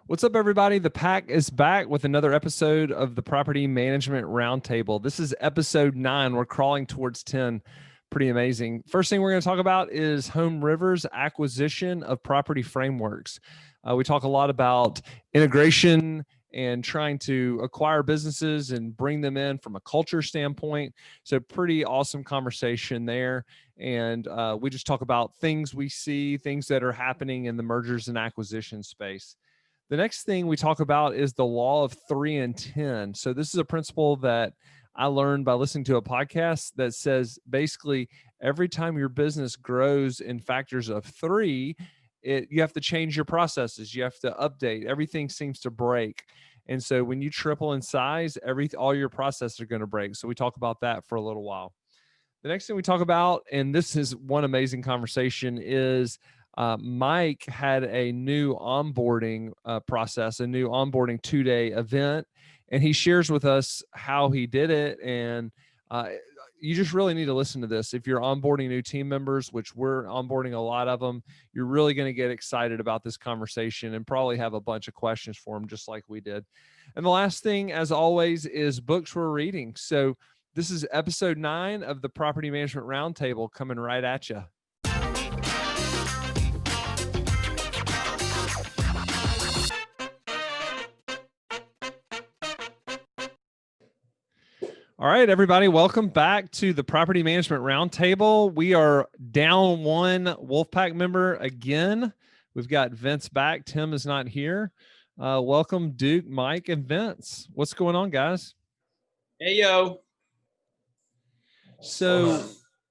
What's up, everybody? The Pack is back with another episode of the Property Management Roundtable. This is episode 9. We're crawling towards 10. Pretty amazing. First thing we're going to talk about is HomeRiver's acquisition of property frameworks. We talk a lot about integration and trying to acquire businesses and bring them in from a culture standpoint. So pretty awesome conversation there. And we just talk about things we see, things that are happening in the mergers and acquisition space. The next thing we talk about is the law of 3 and 10. So this is a principle that I learned by listening to a podcast that says basically every time your business grows in factors of 3, you have to change your processes. You have to update. Everything seems to break. And so when you triple in size, all your processes are going to break. So we talk about that for a little while. The next thing we talk about, and this is one amazing conversation, is Mike had a new onboarding process, a new onboarding 2-day event, and he shares with us how he did it. And you just really need to listen to this. If you're onboarding new team members, which we're onboarding a lot of them, you're really going to get excited about this conversation and probably have a bunch of questions for them, just like we did. And the last thing, as always, is books we're reading. So this is episode 9 of the Property Management Roundtable coming right at you. All right, everybody, welcome back to the Property Management Roundtable. We are down one Wolfpack member again. We've got Vince back. Tim is not here. Welcome, Duke, Mike, and Vince. What's going on, guys? Hey, yo. So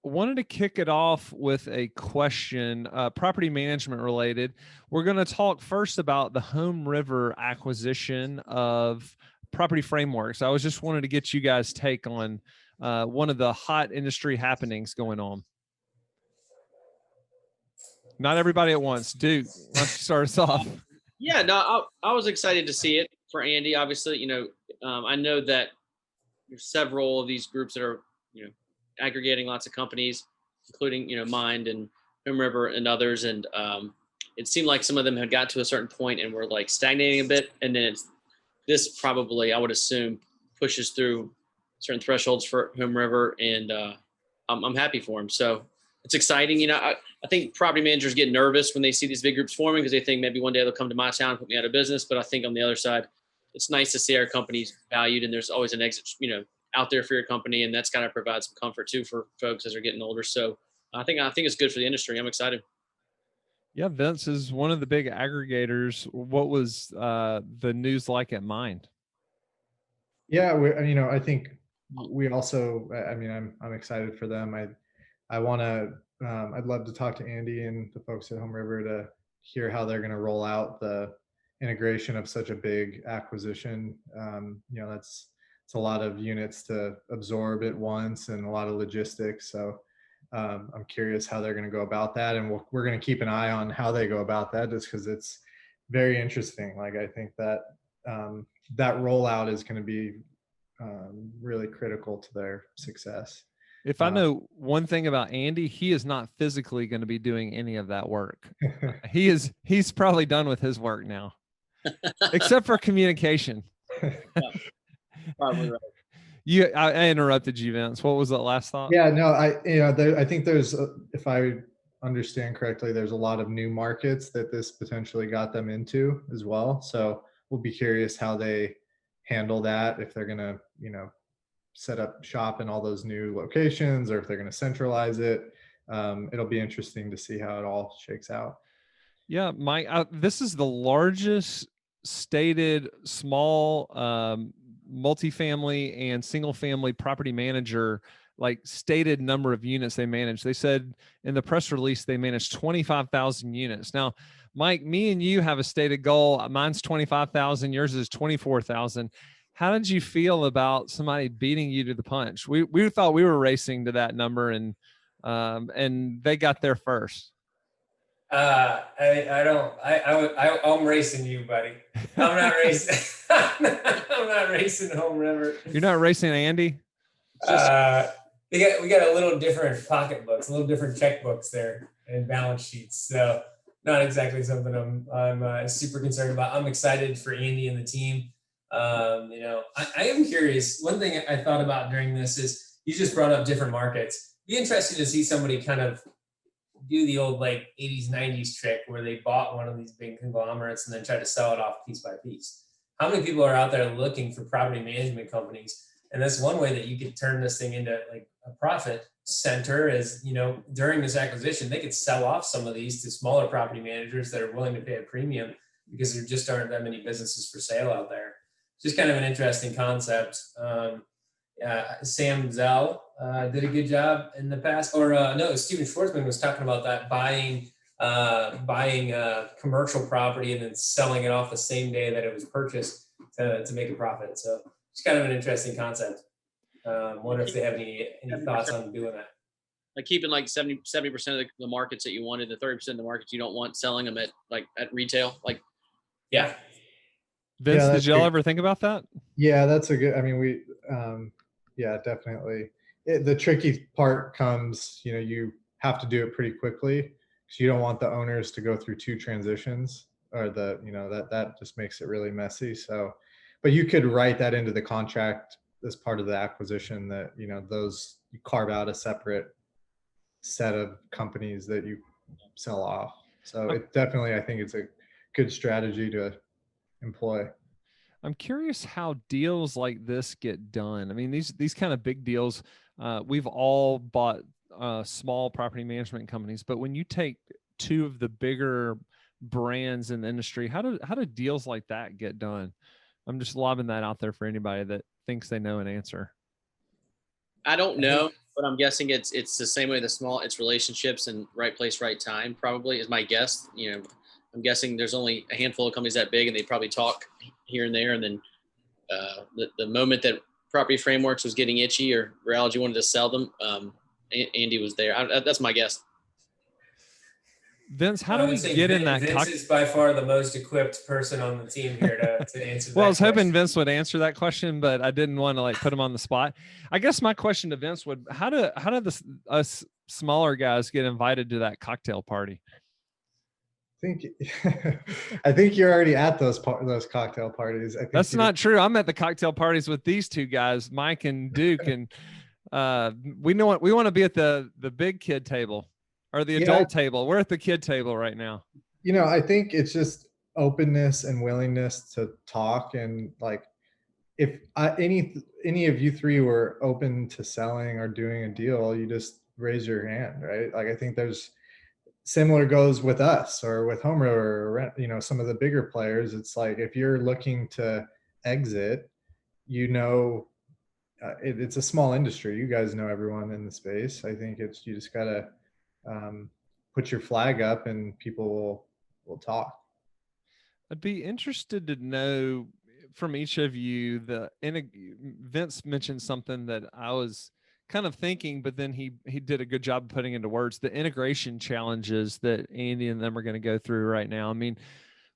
wanted to kick it off with a question, property management related. We're going to talk first about the HomeRiver acquisition of property frameworks. I was just wanted to get you guys' take on one of the hot industry happenings going on. Not everybody at once. Duke, why don't you start us off? Yeah, no, I was excited to see it for Andy. Obviously, I know that there's several of these groups that are, aggregating lots of companies, including, Mind and HomeRiver and others. And it seemed like some of them had got to a certain point and were like stagnating a bit. And then this probably, I would assume, pushes through certain thresholds for HomeRiver, and I'm happy for him. So it's exciting. I think property managers get nervous when they see these big groups forming because they think maybe one day they'll come to my town and put me out of business. But I think on the other side, it's nice to see our companies valued, and there's always an exit, out there for your company, and that's got to provide some comfort too for folks as they're getting older. So I think it's good for the industry. I'm excited. Yeah, Vince is one of the big aggregators. What was the news like at Mind? Yeah, I think we also, I'm excited for them. I'd love to talk to Andy and the folks at HomeRiver to hear how they're going to roll out the integration of such a big acquisition. It's a lot of units to absorb at once and a lot of logistics. So I'm curious how they're going to go about that. And we're going to keep an eye on how they go about that, just because it's very interesting. Like, I think that that rollout is going to be really critical to their success. If I know one thing about Andy, he is not physically going to be doing any of that work. He's probably done with his work now, except for communication. Probably right. I interrupted you, Vince. What was that last thought? Yeah, no, I think there's, if I understand correctly, there's a lot of new markets that this potentially got them into as well. So we'll be curious how they handle that, if they're going to, set up shop in all those new locations, or if they're going to centralize it. It'll be interesting to see how it all shakes out. Yeah, Mike, this is the largest stated small multifamily and single family property manager, like stated number of units they manage. They said in the press release they manage 25,000 units. Now, Mike, me and you have a stated goal. Mine's 25,000. Yours is 24,000. How did you feel about somebody beating you to the punch? We thought we were racing to that number, and they got there first. I'm racing you, buddy. I'm not racing. I'm not racing HomeRiver. You're not racing Andy? We got a little different pocketbooks, a little different checkbooks there and balance sheets. So not exactly something I'm super concerned about. I'm excited for Andy and the team. I am curious. One thing I thought about during this is you just brought up different markets. Be interesting to see somebody kind of do the old like 80s, 90s trick where they bought one of these big conglomerates and then try to sell it off piece by piece. How many people are out there looking for property management companies? And that's one way that you could turn this thing into like a profit center is, during this acquisition, they could sell off some of these to smaller property managers that are willing to pay a premium because there just aren't that many businesses for sale out there. Just kind of an interesting concept. Sam Zell did a good job in the past, or no, Steven Schwartzman was talking about that, buying commercial property and then selling it off the same day that it was purchased to make a profit. So it's kind of an interesting concept. Wonder if they have any thoughts on doing that. Like keeping like 70% of the markets that you wanted, the 30% of the markets you don't want, selling them at retail. Like, yeah. Vince, did y'all ever think about that? Yeah, that's a good, I mean, yeah, definitely. The tricky part comes, you have to do it pretty quickly because you don't want the owners to go through two transitions or that just makes it really messy. So, but you could write that into the contract as part of the acquisition that, those you carve out a separate set of companies that you sell off. So it definitely, I think it's a good strategy to employ. I'm curious how deals like this get done. I mean, these kind of big deals, we've all bought small property management companies, but when you take two of the bigger brands in the industry, how do deals like that get done? I'm just lobbing that out there for anybody that thinks they know an answer. I don't know, but I'm guessing it's the same way it's relationships and right place, right time, probably is my guess. I'm guessing there's only a handful of companies that big and they probably talk here and there. And then the moment that Property Frameworks was getting itchy or Realgy wanted to sell them, Andy was there. That's my guess. Vince, how do we get in that? Vince is by far the most equipped person on the team here to answer that. Well, I was hoping Vince would answer that question, but I didn't want to put him on the spot. I guess my question to Vince would, how do us smaller guys get invited to that cocktail party? I think you're already at those cocktail parties. I think that's not true. I'm at the cocktail parties with these two guys, Mike and Duke, and we want to be at the big kid table or the adult table. We're at the kid table right now. I think it's just openness and willingness to talk, and if any of you three were open to selling or doing a deal, you just raise your hand, right? I think there's similar goes with us or with HomeRiver or some of the bigger players. It's like if you're looking to exit, it's a small industry. You guys know everyone in the space. I think you just gotta put your flag up and people will talk. I'd be interested to know from each of you. Vince mentioned something that I was kind of thinking, but then he did a good job of putting into words the integration challenges that Andy and them are going to go through right now. I mean,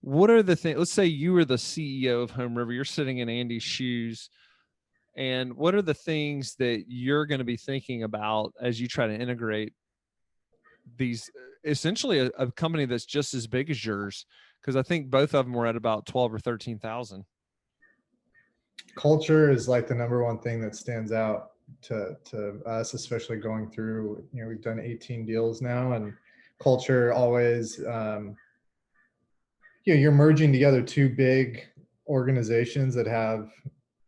what are the things? Let's say you were the CEO of HomeRiver, you're sitting in Andy's shoes, and what are the things that you're going to be thinking about as you try to integrate these, essentially a company that's just as big as yours? Because I think both of them were at about 12 or 13,000. Culture is the number one thing that stands out to us, especially going through, we've done 18 deals now, and culture always, you're merging together two big organizations that have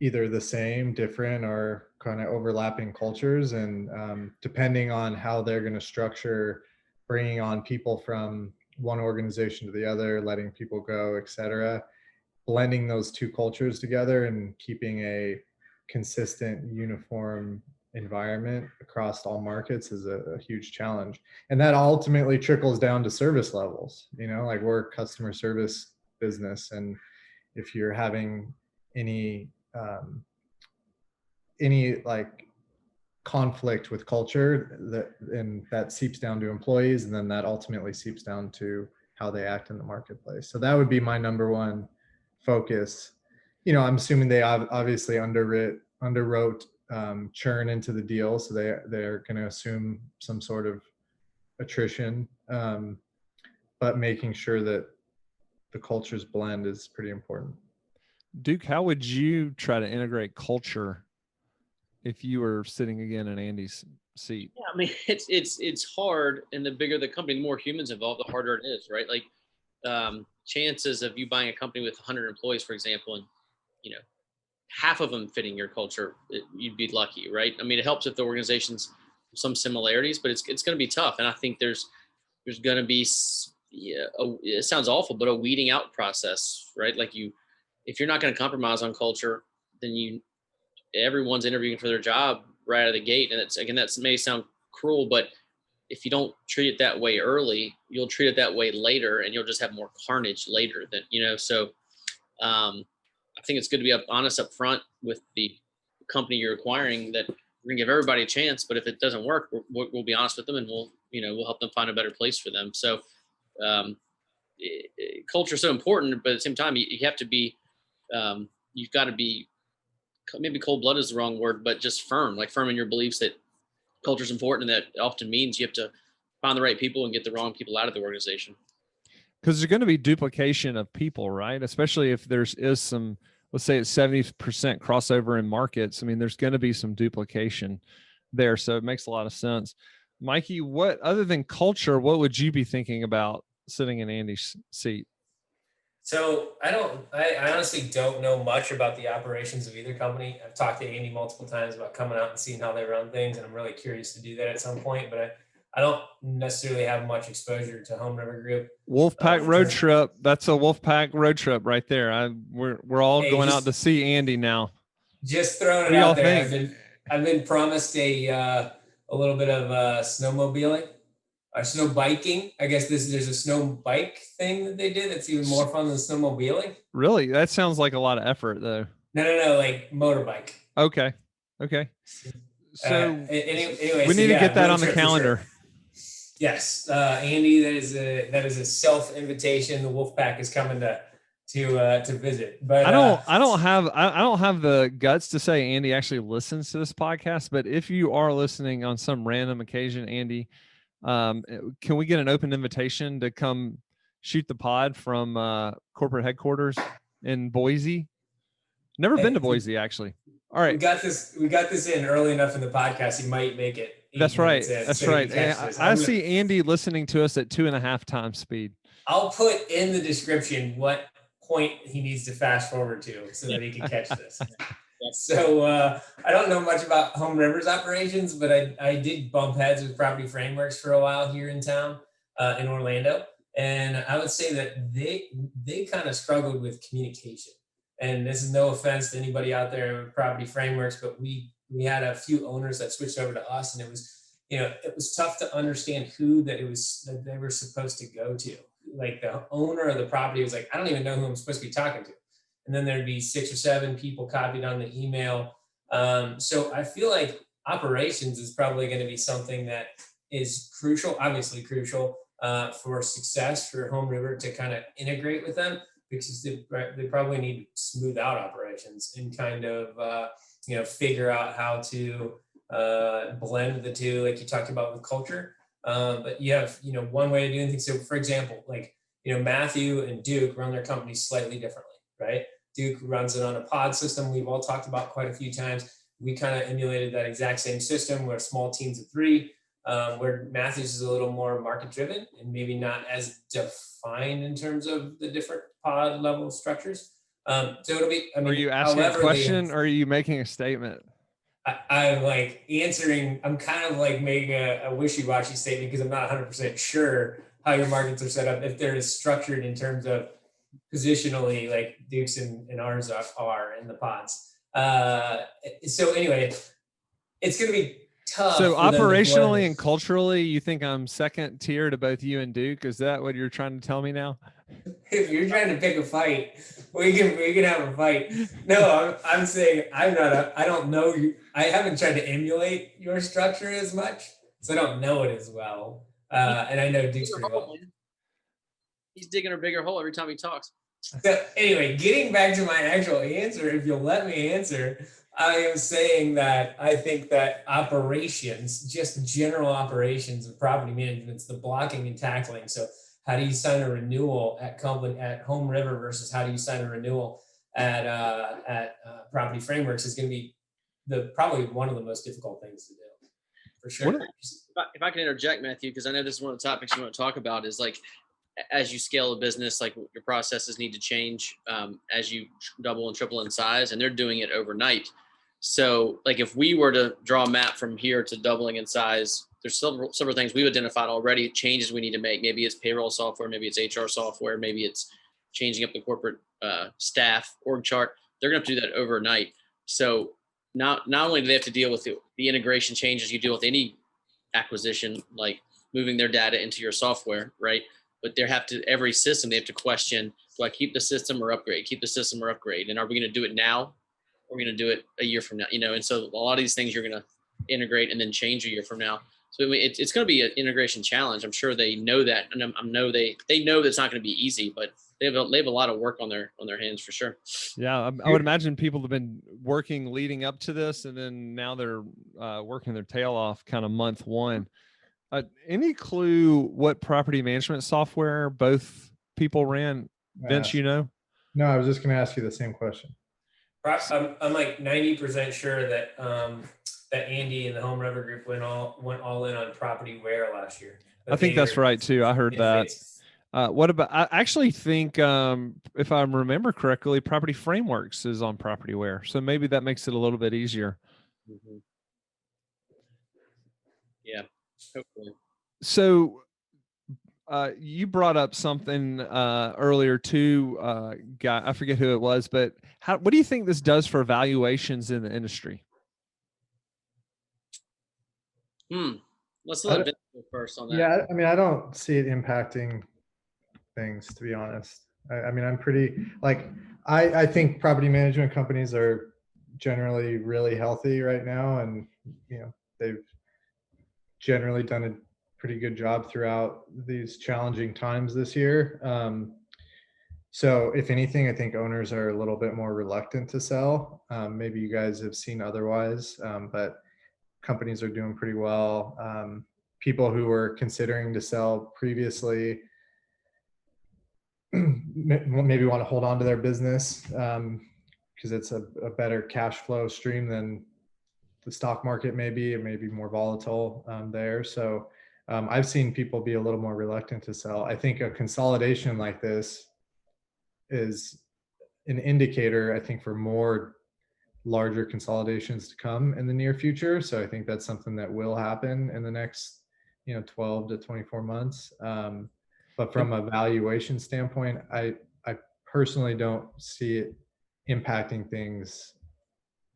either the same, different, or kind of overlapping cultures. And depending on how they're going to structure bringing on people from one organization to the other, letting people go, et cetera, blending those two cultures together and keeping a consistent, uniform environment across all markets is a huge challenge. And that ultimately trickles down to service levels. We're a customer service business, and if you're having any conflict with culture, that seeps down to employees, and then that ultimately seeps down to how they act in the marketplace. So that would be my number one focus. I'm assuming they obviously underwrote churn into the deal, so they're going to assume some sort of attrition. but making sure that the cultures blend is pretty important. Duke, how would you try to integrate culture if you were sitting again in Andy's seat? Yeah, I mean, it's hard, and the bigger the company, the more humans involved, the harder it is, right? Like, chances of you buying a company with 100 employees, for example, and half of them fitting your culture, you'd be lucky, right? I mean, it helps if the organization's some similarities, but it's going to be tough, and I think there's going to be, it sounds awful, but a weeding out process, right? Like if you're not going to compromise on culture, then everyone's interviewing for their job right out of the gate. And that may sound cruel, but if you don't treat it that way early, you'll treat it that way later, and you'll just have more carnage later so I think it's good to be honest up front with the company you're acquiring, that we're gonna give everybody a chance, but if it doesn't work, we'll be honest with them, and we'll help them find a better place for them. So culture is so important, but at the same time, you have to be, you've got to be, maybe cold blooded is the wrong word, but just firm in your beliefs that culture is important, and that often means you have to find the right people and get the wrong people out of the organization. Because there's going to be duplication of people, right? Especially if is some, let's say it's 70% crossover in markets. I mean, there's going to be some duplication there. So it makes a lot of sense. Mikey, what other than culture, what would you be thinking about sitting in Andy's seat? So I honestly don't know much about the operations of either company. I've talked to Andy multiple times about coming out and seeing how they run things, and I'm really curious to do that at some point, but I don't necessarily have much exposure to HomeRiver Group. Wolfpack road trip. That's a Wolfpack road trip right there. We're all going out to see Andy now. Just throwing it out there. I've been promised a little bit of snowmobiling. Snow biking. I guess there's a snow bike thing that they did that's even more fun than snowmobiling. Really? That sounds like a lot of effort, though. No, like motorbike. Okay. So anyways, we need to get that on the calendar. Sure. Yes, Andy, that is a self invitation. The Wolfpack is coming to visit. But I don't have the guts to say Andy actually listens to this podcast. But if you are listening on some random occasion, Andy, can we get an open invitation to come shoot the pod from corporate headquarters in Boise? Never been to Boise, actually. All right, we got this in early enough in the podcast. You might make it. That's right. I see Andy listening to us at 2.5 times speed. I'll put in the description what point he needs to fast forward to so that he can catch this. So I don't know much about HomeRiver's operations, but I did bump heads with Property Frameworks for a while here in town, in Orlando. And I would say that they kind of struggled with communication. And this is no offense to anybody out there with Property Frameworks, but we had a few owners that switched over to us, and it was tough to understand who that they were supposed to go to. Like the owner of the property was like, I don't even know who I'm supposed to be talking to. And then there'd be 6 or 7 people copied on the email. So I feel like operations is probably going to be something that is crucial, obviously crucial for success for HomeRiver to kind of integrate with them, because they probably need to smooth out operations and kind of figure out how to blend the two, like you talked about with culture. But you have one way of doing things. So for example, Matthew and Duke run their companies slightly differently, right? Duke runs it on a pod system we've all talked about quite a few times. We kind of emulated that exact same system. We're small teams of 3, where Matthew's is a little more market driven and maybe not as defined in terms of the different pod level structures. So it'll be, are you asking a question or are you making a statement? I'm like answering, I'm kind of like making a wishy-washy statement because I'm not 100% sure how your markets are set up, if they're as structured in terms of positionally like Duke's and ours are in the pods. So anyway, it's going to be tough. So operationally and culturally, you think I'm second tier to both you and Duke? Is that what you're trying to tell me now? If you're trying to pick a fight, we can have a fight. No, I'm saying I don't know you. I haven't tried to emulate your structure as much, so I don't know it as well. And I know Duke's pretty well. He's digging a bigger hole every time he talks. So anyway, getting back to my actual answer, if you'll let me answer, I am saying that I think that operations, just general operations of property management, is the blocking and tackling. So how do you sign a renewal at HomeRiver versus how do you sign a renewal at Property Frameworks is going to be probably one of the most difficult things to do, for sure. If I can interject, Matthew, because I know this is one of the topics you want to talk about, is like, as you scale a business, like your processes need to change as you double and triple in size, and they're doing it overnight. So like if we were to draw a map from here to doubling in size, there's several things we've identified already, changes we need to make. Maybe it's payroll software, maybe it's HR software, maybe it's changing up the corporate staff org chart. They're going to have to do that overnight. So not only do they have to deal with the integration changes you deal with any acquisition, like moving their data into your software, right? But every system, they have to question, do I keep the system or upgrade? Keep the system or upgrade? And are we going to do it now? Or are we going to do it a year from now? And so a lot of these things you're going to integrate and then change a year from now. So it's going to be an integration challenge. I'm sure they know that, and I know they know that it's not going to be easy, but they have a lot of work on their hands for sure. Yeah, I would imagine people have been working leading up to this, and then now they're working their tail off kind of month one. Any clue what property management software both people ran? Vince, No, I was just going to ask you the same question. I'm like 90% sure that that Andy and the HomeRiver group went all in on PropertyWare last year. I think that's right too. I heard that. What about? I actually think, if I remember correctly, Property Frameworks is on PropertyWare, so maybe that makes it a little bit easier. Mm-hmm. Yeah, hopefully. So, you brought up something earlier too, guy. I forget who it was, but what do you think this does for valuations in the industry? Let's let Vince go first on that. Yeah, I mean, I don't see it impacting things, to be honest. I mean, I'm pretty I think property management companies are generally really healthy right now, and they've generally done a pretty good job throughout these challenging times this year. So if anything, I think owners are a little bit more reluctant to sell. Maybe you guys have seen otherwise, but companies are doing pretty well. People who were considering to sell previously maybe want to hold on to their business because it's a better cash flow stream than the stock market maybe. It may be more volatile there. So I've seen people be a little more reluctant to sell. I think a consolidation like this is an indicator, I think, for more larger consolidations to come in the near future. So I think that's something that will happen in the next 12 to 24 months. But from a valuation standpoint, I personally don't see it impacting things,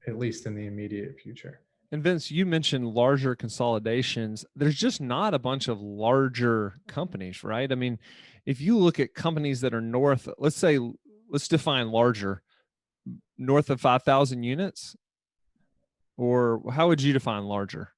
at least in the immediate future. And Vince, you mentioned larger consolidations. There's just not a bunch of larger companies, right? I mean, if you look at companies that are let's define larger, north of 5,000 units, or how would you define larger?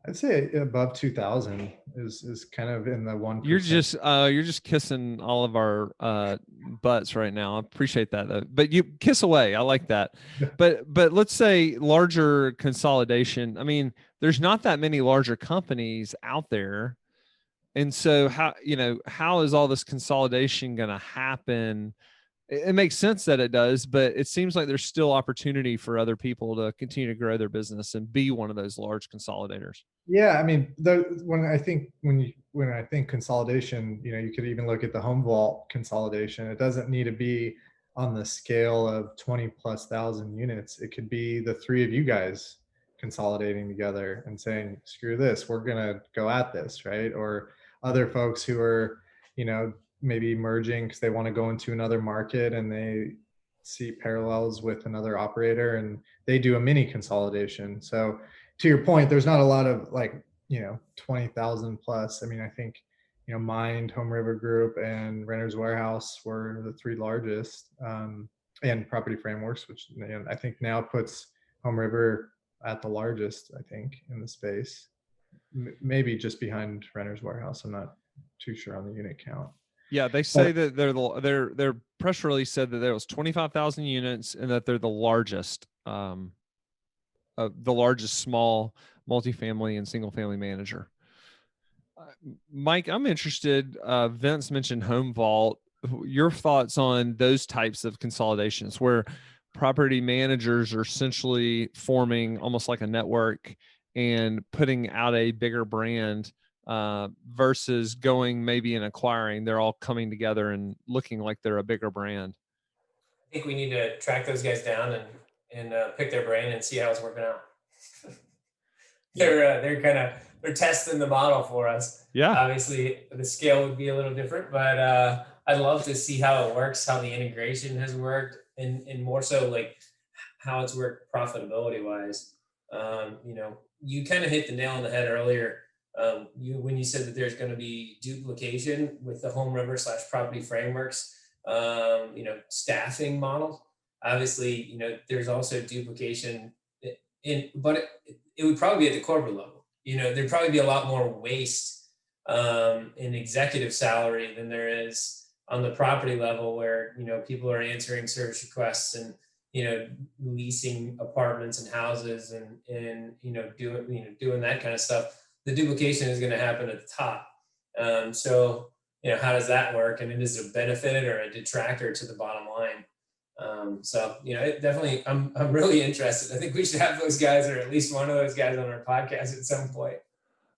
I'd say above 2,000 is kind of in the 1%. You're just kissing all of our butts right now. I appreciate that though. But you kiss away. I like that. But let's say larger consolidation. I mean, there's not that many larger companies out there. And so how is all this consolidation going to happen? It makes sense that it does, but it seems like there's still opportunity for other people to continue to grow their business and be one of those large consolidators. Yeah, I mean, when I think consolidation, you could even look at the home vault consolidation. It doesn't need to be on the scale of 20,000+ units. It could be the three of you guys consolidating together and saying, screw this, we're gonna go at this, right? Or other folks who are, maybe merging because they want to go into another market and they see parallels with another operator and they do a mini consolidation. So to your point, there's not a lot of 20,000 plus. I mean, I think, Mind, HomeRiver Group, and Renters Warehouse were the three largest, and Property Frameworks, which I think now puts HomeRiver at the largest, I think, in the space, maybe just behind Renters Warehouse. I'm not too sure on the unit count. Yeah, they say that their press release said that there was 25,000 units and that they're the largest small multifamily and single family manager. Mike, I'm interested. Vince mentioned Home Vault. Your thoughts on those types of consolidations where property managers are essentially forming almost like a network and putting out a bigger brand versus going maybe and acquiring. They're all coming together and looking like they're a bigger brand. I think we need to track those guys down and pick their brain and see how it's working out. They're testing the model for us. Yeah. Obviously, the scale would be a little different, but I'd love to see how it works, how the integration has worked, and more so like how it's worked profitability wise. You kind of hit the nail on the head earlier. When you said that there's going to be duplication with the HomeRiver / property frameworks, staffing model. Obviously, there's also duplication but it would probably be at the corporate level. There'd probably be a lot more waste in executive salary than there is on the property level, where people are answering service requests and leasing apartments and houses and doing that kind of stuff. The duplication is going to happen at the top. So how does that work? And is it a benefit or a detractor to the bottom line? It definitely, I'm really interested. I think we should have those guys, or at least one of those guys, on our podcast at some point.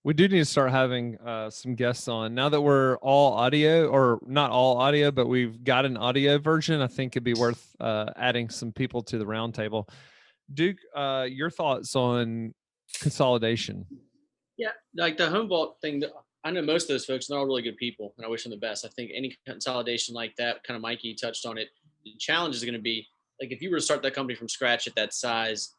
We do need to start having some guests on now that we're all audio, or not all audio, but we've got an audio version. I think it'd be worth adding some people to the roundtable. Duke, your thoughts on consolidation? Yeah, like the Home Vault thing, I know most of those folks, and they're all really good people, and I wish them the best. I think any consolidation like that, kind of Mikey touched on it, the challenge is going to be, like, if you were to start that company from scratch at that size,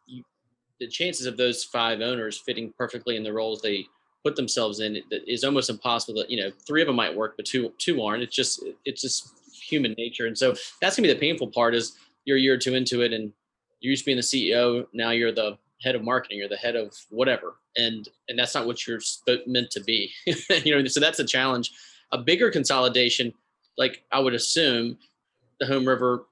the chances of those 5 owners fitting perfectly in the roles they put themselves in is almost impossible. That 3 of them might work, but two aren't. It's just human nature, and so that's gonna be the painful part. Is you're a year or 2 into it, and you used to being the CEO, now you're the head of marketing, you're the head of whatever, and that's not what you're meant to be. So that's a challenge. A bigger consolidation, like I would assume, the HomeRiver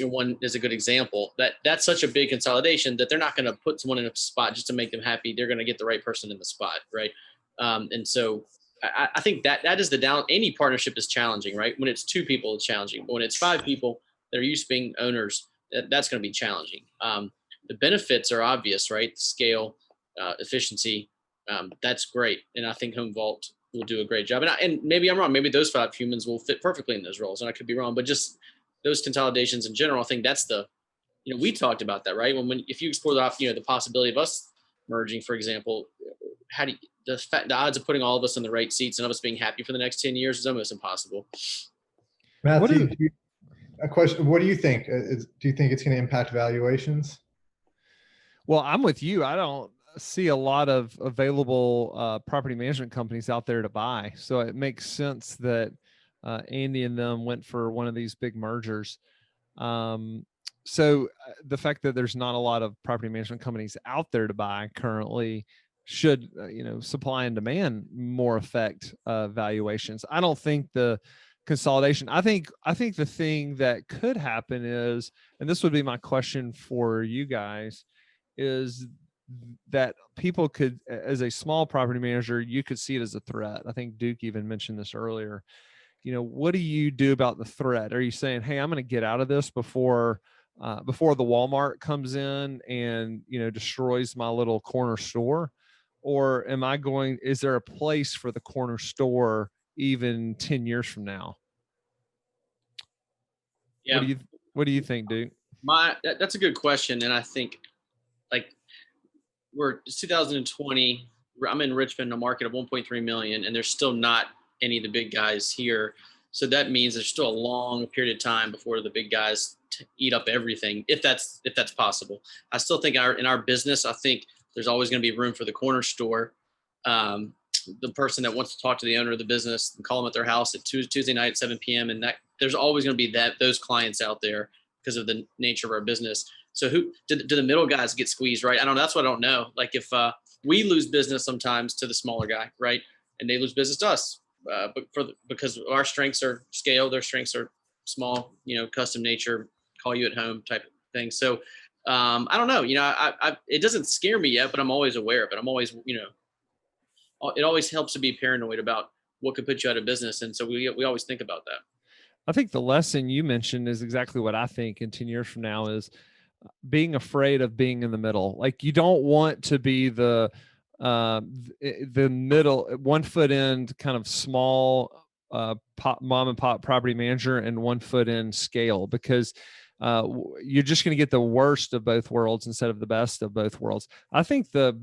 one is a good example. That's such a big consolidation that they're not going to put someone in a spot just to make them happy. They're going to get the right person in the spot, right? And so I think that is the down. Any partnership is challenging, right? When it's 2 people, it's challenging. But when it's 5 people that are used to being owners, that's going to be challenging. The benefits are obvious, right? Scale, efficiency, that's great. And I think Home Vault will do a great job. And maybe I'm wrong. Maybe those 5 humans will fit perfectly in those roles, and I could be wrong. But just those consolidations in general, I think that's we talked about that, right? If you explore the possibility of us merging, for example, how do you, the odds of putting all of us in the right seats and of us being happy for the next 10 years is almost impossible. Matthew, a question. What do you think? Do you think it's going to impact valuations? Well, I'm with you. I don't see a lot of available property management companies out there to buy. So it makes sense that Andy and them went for one of these big mergers. So the fact that there's not a lot of property management companies out there to buy currently should, supply and demand more affect valuations. I don't think the consolidation, I think the thing that could happen is, and this would be my question for you guys, is that people could, as a small property manager, you could see it as a threat. I think Duke even mentioned this earlier. What do you do about the threat? Are you saying, hey, I'm going to get out of this before the Walmart comes in and, destroys my little corner store? Or is there a place for the corner store even 10 years from now? Yeah. What do you think, Duke? That's a good question. And I think, like, it's 2020, I'm in Richmond, a market of 1.3 million, and there's still not any of the big guys here. So that means there's still a long period of time before the big guys eat up everything, if that's possible. I still think in our business, I think there's always going to be room for the corner store, the person that wants to talk to the owner of the business and call them at their house at Tuesday night at 7 p.m. And that there's always going to be those clients out there because of the nature of our business. So who do the middle guys get squeezed, right? I don't know. That's what I don't know. Like, if we lose business sometimes to the smaller guy, right, and they lose business to us, because our strengths are scale, their strengths are small, custom nature, call you at home type of thing. So I don't know. It doesn't scare me yet, but I'm always aware of it. I'm always it always helps to be paranoid about what could put you out of business. And so we always think about that. I think the lesson you mentioned is exactly what I think in 10 years from now is being afraid of being in the middle. Like you don't want to be the middle, one foot in kind of small mom and pop property manager and one foot in scale, because you're just going to get the worst of both worlds instead of the best of both worlds. I think the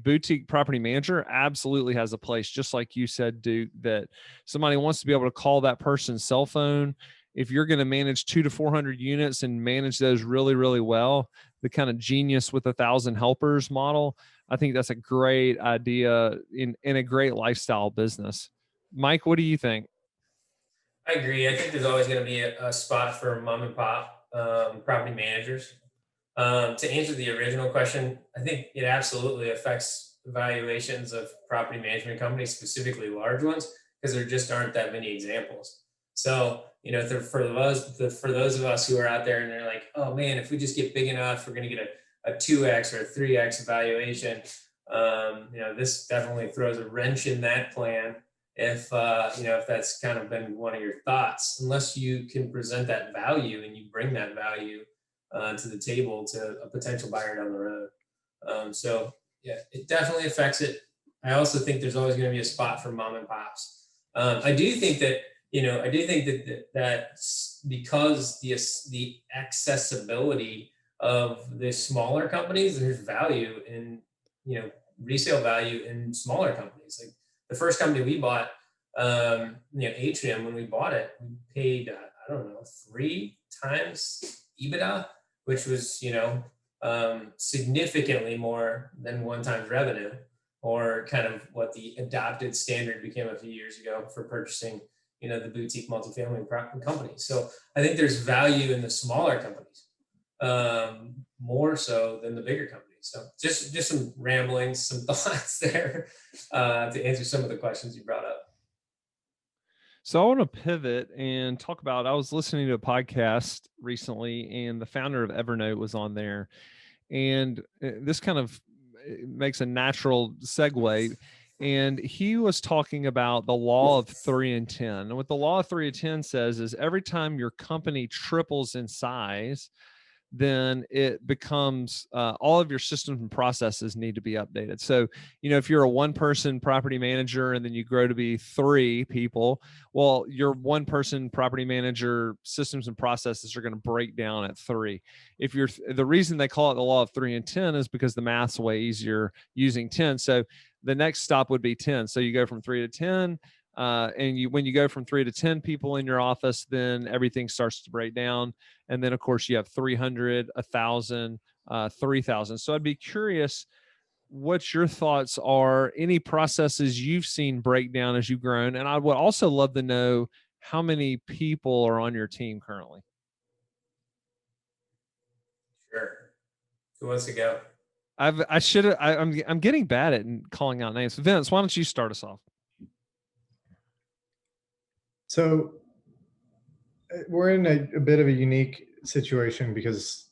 boutique property manager absolutely has a place, just like you said, Duke, that somebody wants to be able to call that person's cell phone. If you're going to manage 200 to 400 units and manage those really, really well, the kind of genius with 1,000 helpers model, I think that's a great idea in a great lifestyle business. Mike, what do you think? I agree. I think there's always going to be a spot for mom and pop property managers. To answer the original question, I think it absolutely affects valuations of property management companies, specifically large ones, because there just aren't that many examples. So, for those of us who are out there and they're like, oh man, if we just get big enough, we're going to get a 2x or a 3x valuation. This definitely throws a wrench in that plan. If that's kind of been one of your thoughts, unless you can present that value and you bring that value to the table to a potential buyer down the road. So yeah, it definitely affects it. I also think there's always going to be a spot for mom and pops. I do think that because the accessibility of the smaller companies, there's value in resale value in smaller companies. Like the first company we bought, Atrium, when we bought it, we paid, 3 times EBITDA, which was, significantly more than 1 times revenue, or kind of what the adopted standard became a few years ago for purchasing, the boutique multifamily companies. So I think there's value in the smaller companies, more so than the bigger companies. So just some ramblings, some thoughts there to answer some of the questions you brought up. So I want to pivot and talk about, I was listening to a podcast recently and the founder of Evernote was on there. And this kind of makes a natural segue. And he was talking about the law of 3 and 10. And what the law of 3 and 10 says is every time your company triples in size, then it becomes all of your systems and processes need to be updated. So, if you're a 1-person property manager and then you grow to be 3 people, well, your 1-person property manager systems and processes are going to break down at 3. The reason they call it the law of 3 and 10 is because the math's way easier using 10. So the next stop would be 10. So you go from 3 to 10. When you go from 3 to 10 people in your office, then everything starts to break down. And then of course you have 300, 1,000, 3,000. So I'd be curious what your thoughts are, any processes you've seen break down as you've grown. And I would also love to know how many people are on your team currently. Sure. Who wants to go? I'm getting bad at calling out names. Vince, why don't you start us off? So we're in a bit of a unique situation because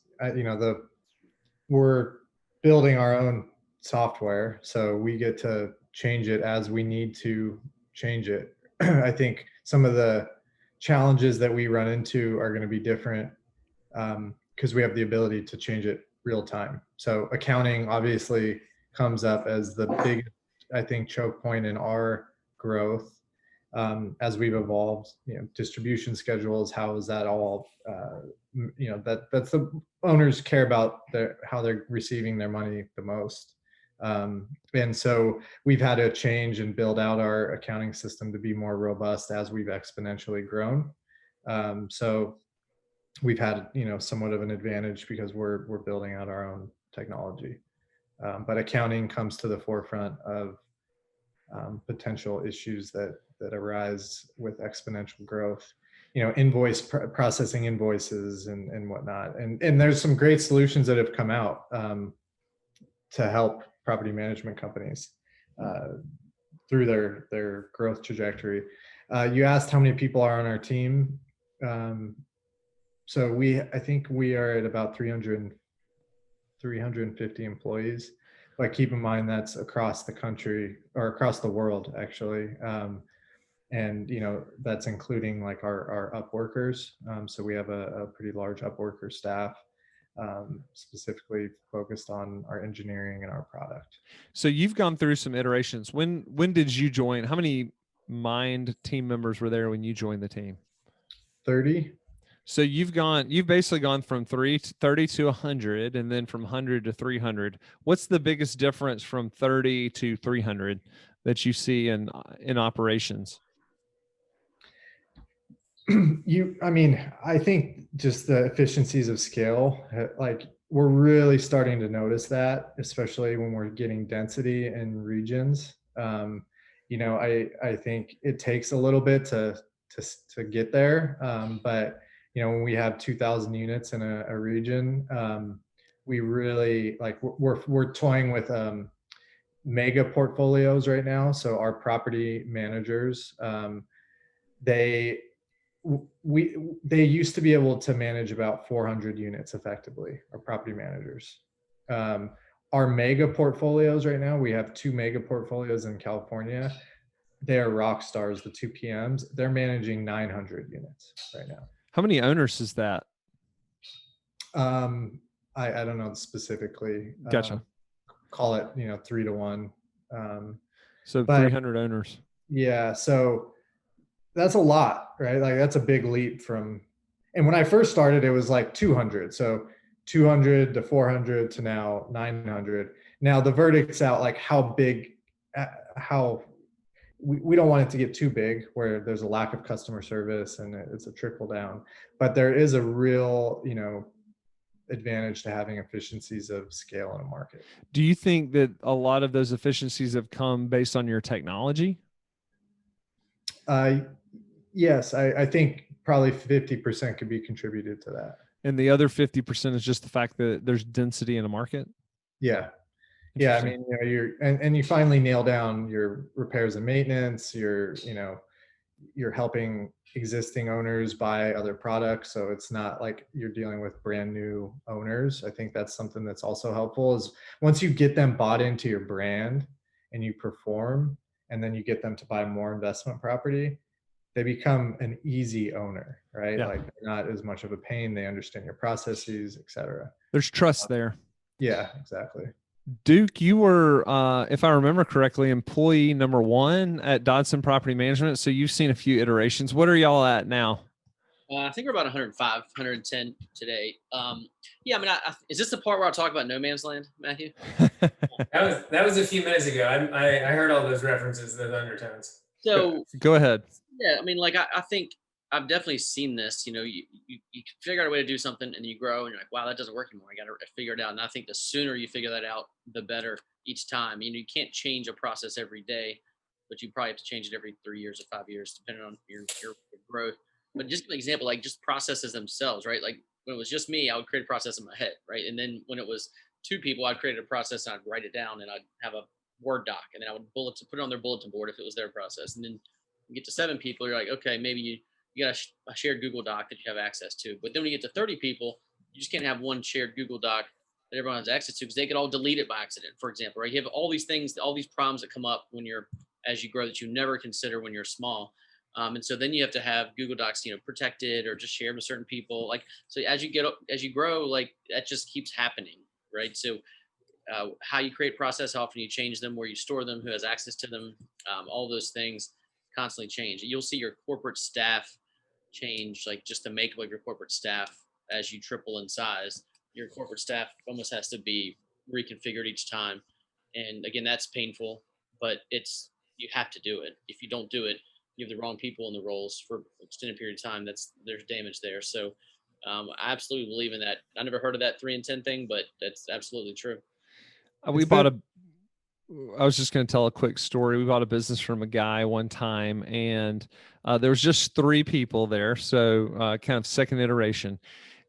we're building our own software, so we get to change it as we need to change it. I think some of the challenges that we run into are going to be different because we have the ability to change it real time. So accounting obviously comes up as the big, I think, choke point in our growth. As we've evolved, distribution schedules, how is that all, that's the owners care about how they're receiving their money the most. And so we've had to change and build out our accounting system to be more robust as we've exponentially grown. So we've had, somewhat of an advantage because we're building out our own technology. But accounting comes to the forefront of potential issues that arise with exponential growth, processing invoices and whatnot. And there's some great solutions that have come out to help property management companies through their growth trajectory. You asked how many people are on our team. So I think we are at about 350 employees. but keep in mind that's across the country or across the world, actually. And that's including like our up workers. So we have a pretty large up worker staff, specifically focused on our engineering and our product. So you've gone through some iterations. When did you join? How many Mind team members were there when you joined the team? 30. So you've basically gone from 30 to 100, and then from 100 to 300. What's the biggest difference from 30 to 300 that you see in operations? I think just the efficiencies of scale, like we're really starting to notice that, especially when we're getting density in regions. I think it takes a little bit to get there. But when we have 2,000 units in a region, we really we're toying with mega portfolios right now. So our property managers, they used to be able to manage about 400 units effectively, our property managers. Our mega portfolios right now, we have 2 mega portfolios in California. They are rock stars, the 2 PMs. They're managing 900 units right now. How many owners is that? I don't know specifically. Gotcha. Call it 3 to 1. So 300 owners. Yeah. So that's a lot, right? Like that's a big leap from, and when I first started, it was like 200. So 200 to 400 to now 900. Now the verdict's out, like how big, we don't want it to get too big where there's a lack of customer service and it's a trickle down, but there is a real, advantage to having efficiencies of scale in a market. Do you think that a lot of those efficiencies have come based on your technology? Yes, I think probably 50% could be contributed to that. And the other 50% is just the fact that there's density in a market? Yeah. Yeah. I mean, you finally nail down your repairs and maintenance, you're helping existing owners buy other products. So it's not like you're dealing with brand new owners. I think that's something that's also helpful is once you get them bought into your brand and you perform, and then you get them to buy more investment property, they become an easy owner, right? Yeah. Like they're not as much of a pain. They understand your processes, et cetera. There's trust there. Yeah, exactly. Duke, you were, if I remember correctly, employee number 1 at Dodson Property Management. So you've seen a few iterations. What are y'all at now? I think we're about 105, 110 today. Yeah, I mean, is this the part where I talk about no man's land, Matthew? That was a few minutes ago. I heard all those references, those undertones. So go ahead. Yeah, I mean, like I think I've definitely seen this. You figure out a way to do something and you grow and you're like, wow, that doesn't work anymore. I got to figure it out. And I think the sooner you figure that out, the better each time. You can't change a process every day, but you probably have to change it every 3 years or 5 years, depending on your growth. But just an example, like just processes themselves, right? Like when it was just me, I would create a process in my head, right? And then when it was 2 people, I'd create a process and I'd write it down and I'd have a Word doc and then I would put it on their bulletin board if it was their process. And then you get to 7 people, you're like, okay, maybe you got a shared Google Doc that you have access to. But then when you get to 30 people, you just can't have one shared Google Doc that everyone has access to because they could all delete it by accident, for example, right? You have all these things, all these problems that come up as you grow that you never consider when you're small. And so then you have to have Google Docs, protected or just shared with certain people. Like, so as you grow, like that just keeps happening, right? So how you create process, how often you change them, where you store them, who has access to them, all those things constantly change. You'll see your corporate staff change, like just the makeup of your corporate staff as you triple in size. Your corporate staff almost has to be reconfigured each time. And again, that's painful, but you have to do it. If you don't do it, you have the wrong people in the roles for an extended period of time. There's damage there. So I absolutely believe in that. I never heard of that 3 and 10 thing, but that's absolutely true. I was just going to tell a quick story. We bought a business from a guy one time, and there was just 3 people there. So kind of second iteration.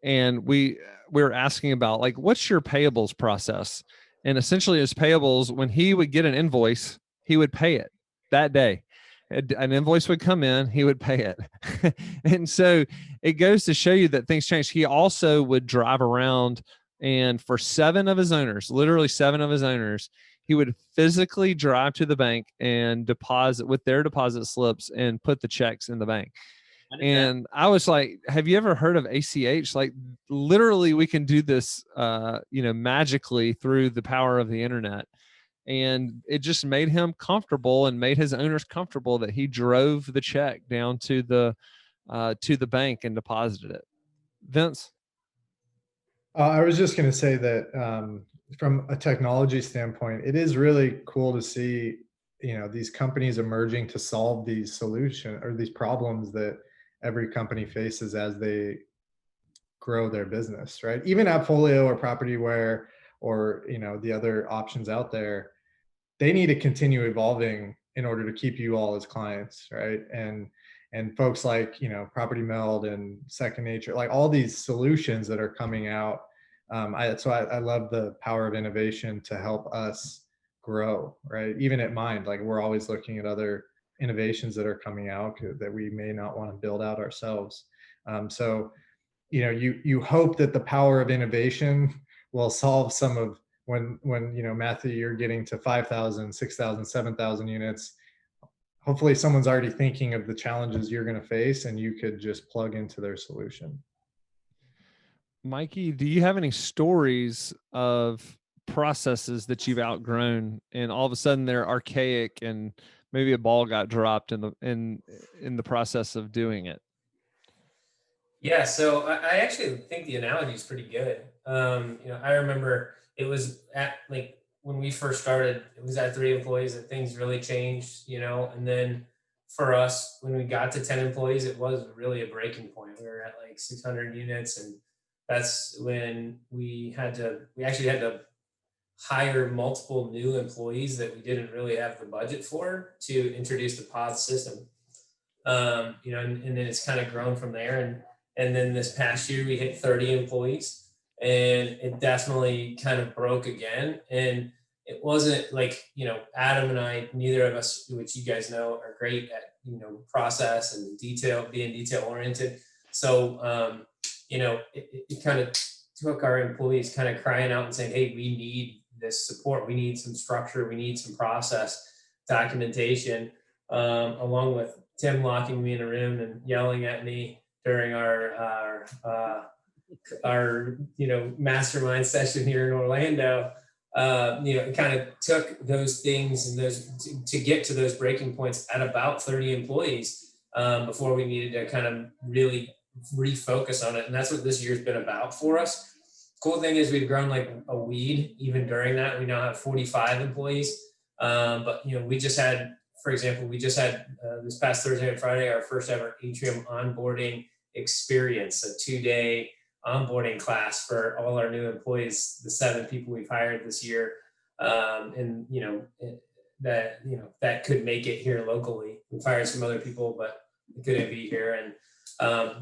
And we were asking about like, what's your payables process? And essentially his payables, when he would get an invoice, he would pay it that day. An invoice would come in, he would pay it. And so it goes to show you that things change. He also would drive around And for 7 of his owners, literally 7 of his owners, he would physically drive to the bank and deposit with their deposit slips and put the checks in the bank. And I was like, have you ever heard of ACH? Like, literally we can do this, magically through the power of the internet. And it just made him comfortable and made his owners comfortable that he drove the check down to the bank and deposited it. Vince? I was just going to say that from a technology standpoint, it is really cool to see, these companies emerging to solve these solutions or these problems that every company faces as they grow their business, right? Even Appfolio or Propertyware or, the other options out there, they need to continue evolving in order to keep you all as clients, right? And folks like, Property Meld and Second Nature, like all these solutions that are coming out. I love the power of innovation to help us grow, right? Even at Mind, like we're always looking at other innovations that are coming out that we may not want to build out ourselves. So, you hope that the power of innovation will solve some of when, Matthew, you're getting to 5,000, 6,000, 7,000 units. Hopefully someone's already thinking of the challenges you're going to face and you could just plug into their solution. Mikey, do you have any stories of processes that you've outgrown and all of a sudden they're archaic and maybe a ball got dropped in the process of doing it? Yeah, so I actually think the analogy is pretty good. I remember it was at like when we first started, it was at 3 employees that things really changed, and then for us, when we got to 10 employees, it was really a breaking point. We were at like 600 units, and that's when we actually had to hire multiple new employees that we didn't really have the budget for to introduce the pod system. And then it's kind of grown from there. And then this past year we hit 30 employees, and it definitely kind of broke again. And it wasn't like, Adam and I, neither of us, which you guys know, are great at, process and being detail oriented. So, it kind of took our employees kind of crying out and saying, hey, we need this support. We need some structure. We need some process documentation, along with Tim locking me in a room and yelling at me during our mastermind session here in Orlando. It kind of took those things and those to get to those breaking points at about 30 employees before we needed to kind of really refocus on it. And that's what this year's been about for us. Cool thing is we've grown like a weed even during that. We now have 45 employees. But we just had, for example, this past Thursday and Friday, our first ever Atrium onboarding experience, a 2-day onboarding class for all our new employees, the 7 people we've hired this year. That could make it here locally. We've hired some other people, but it couldn't be here. And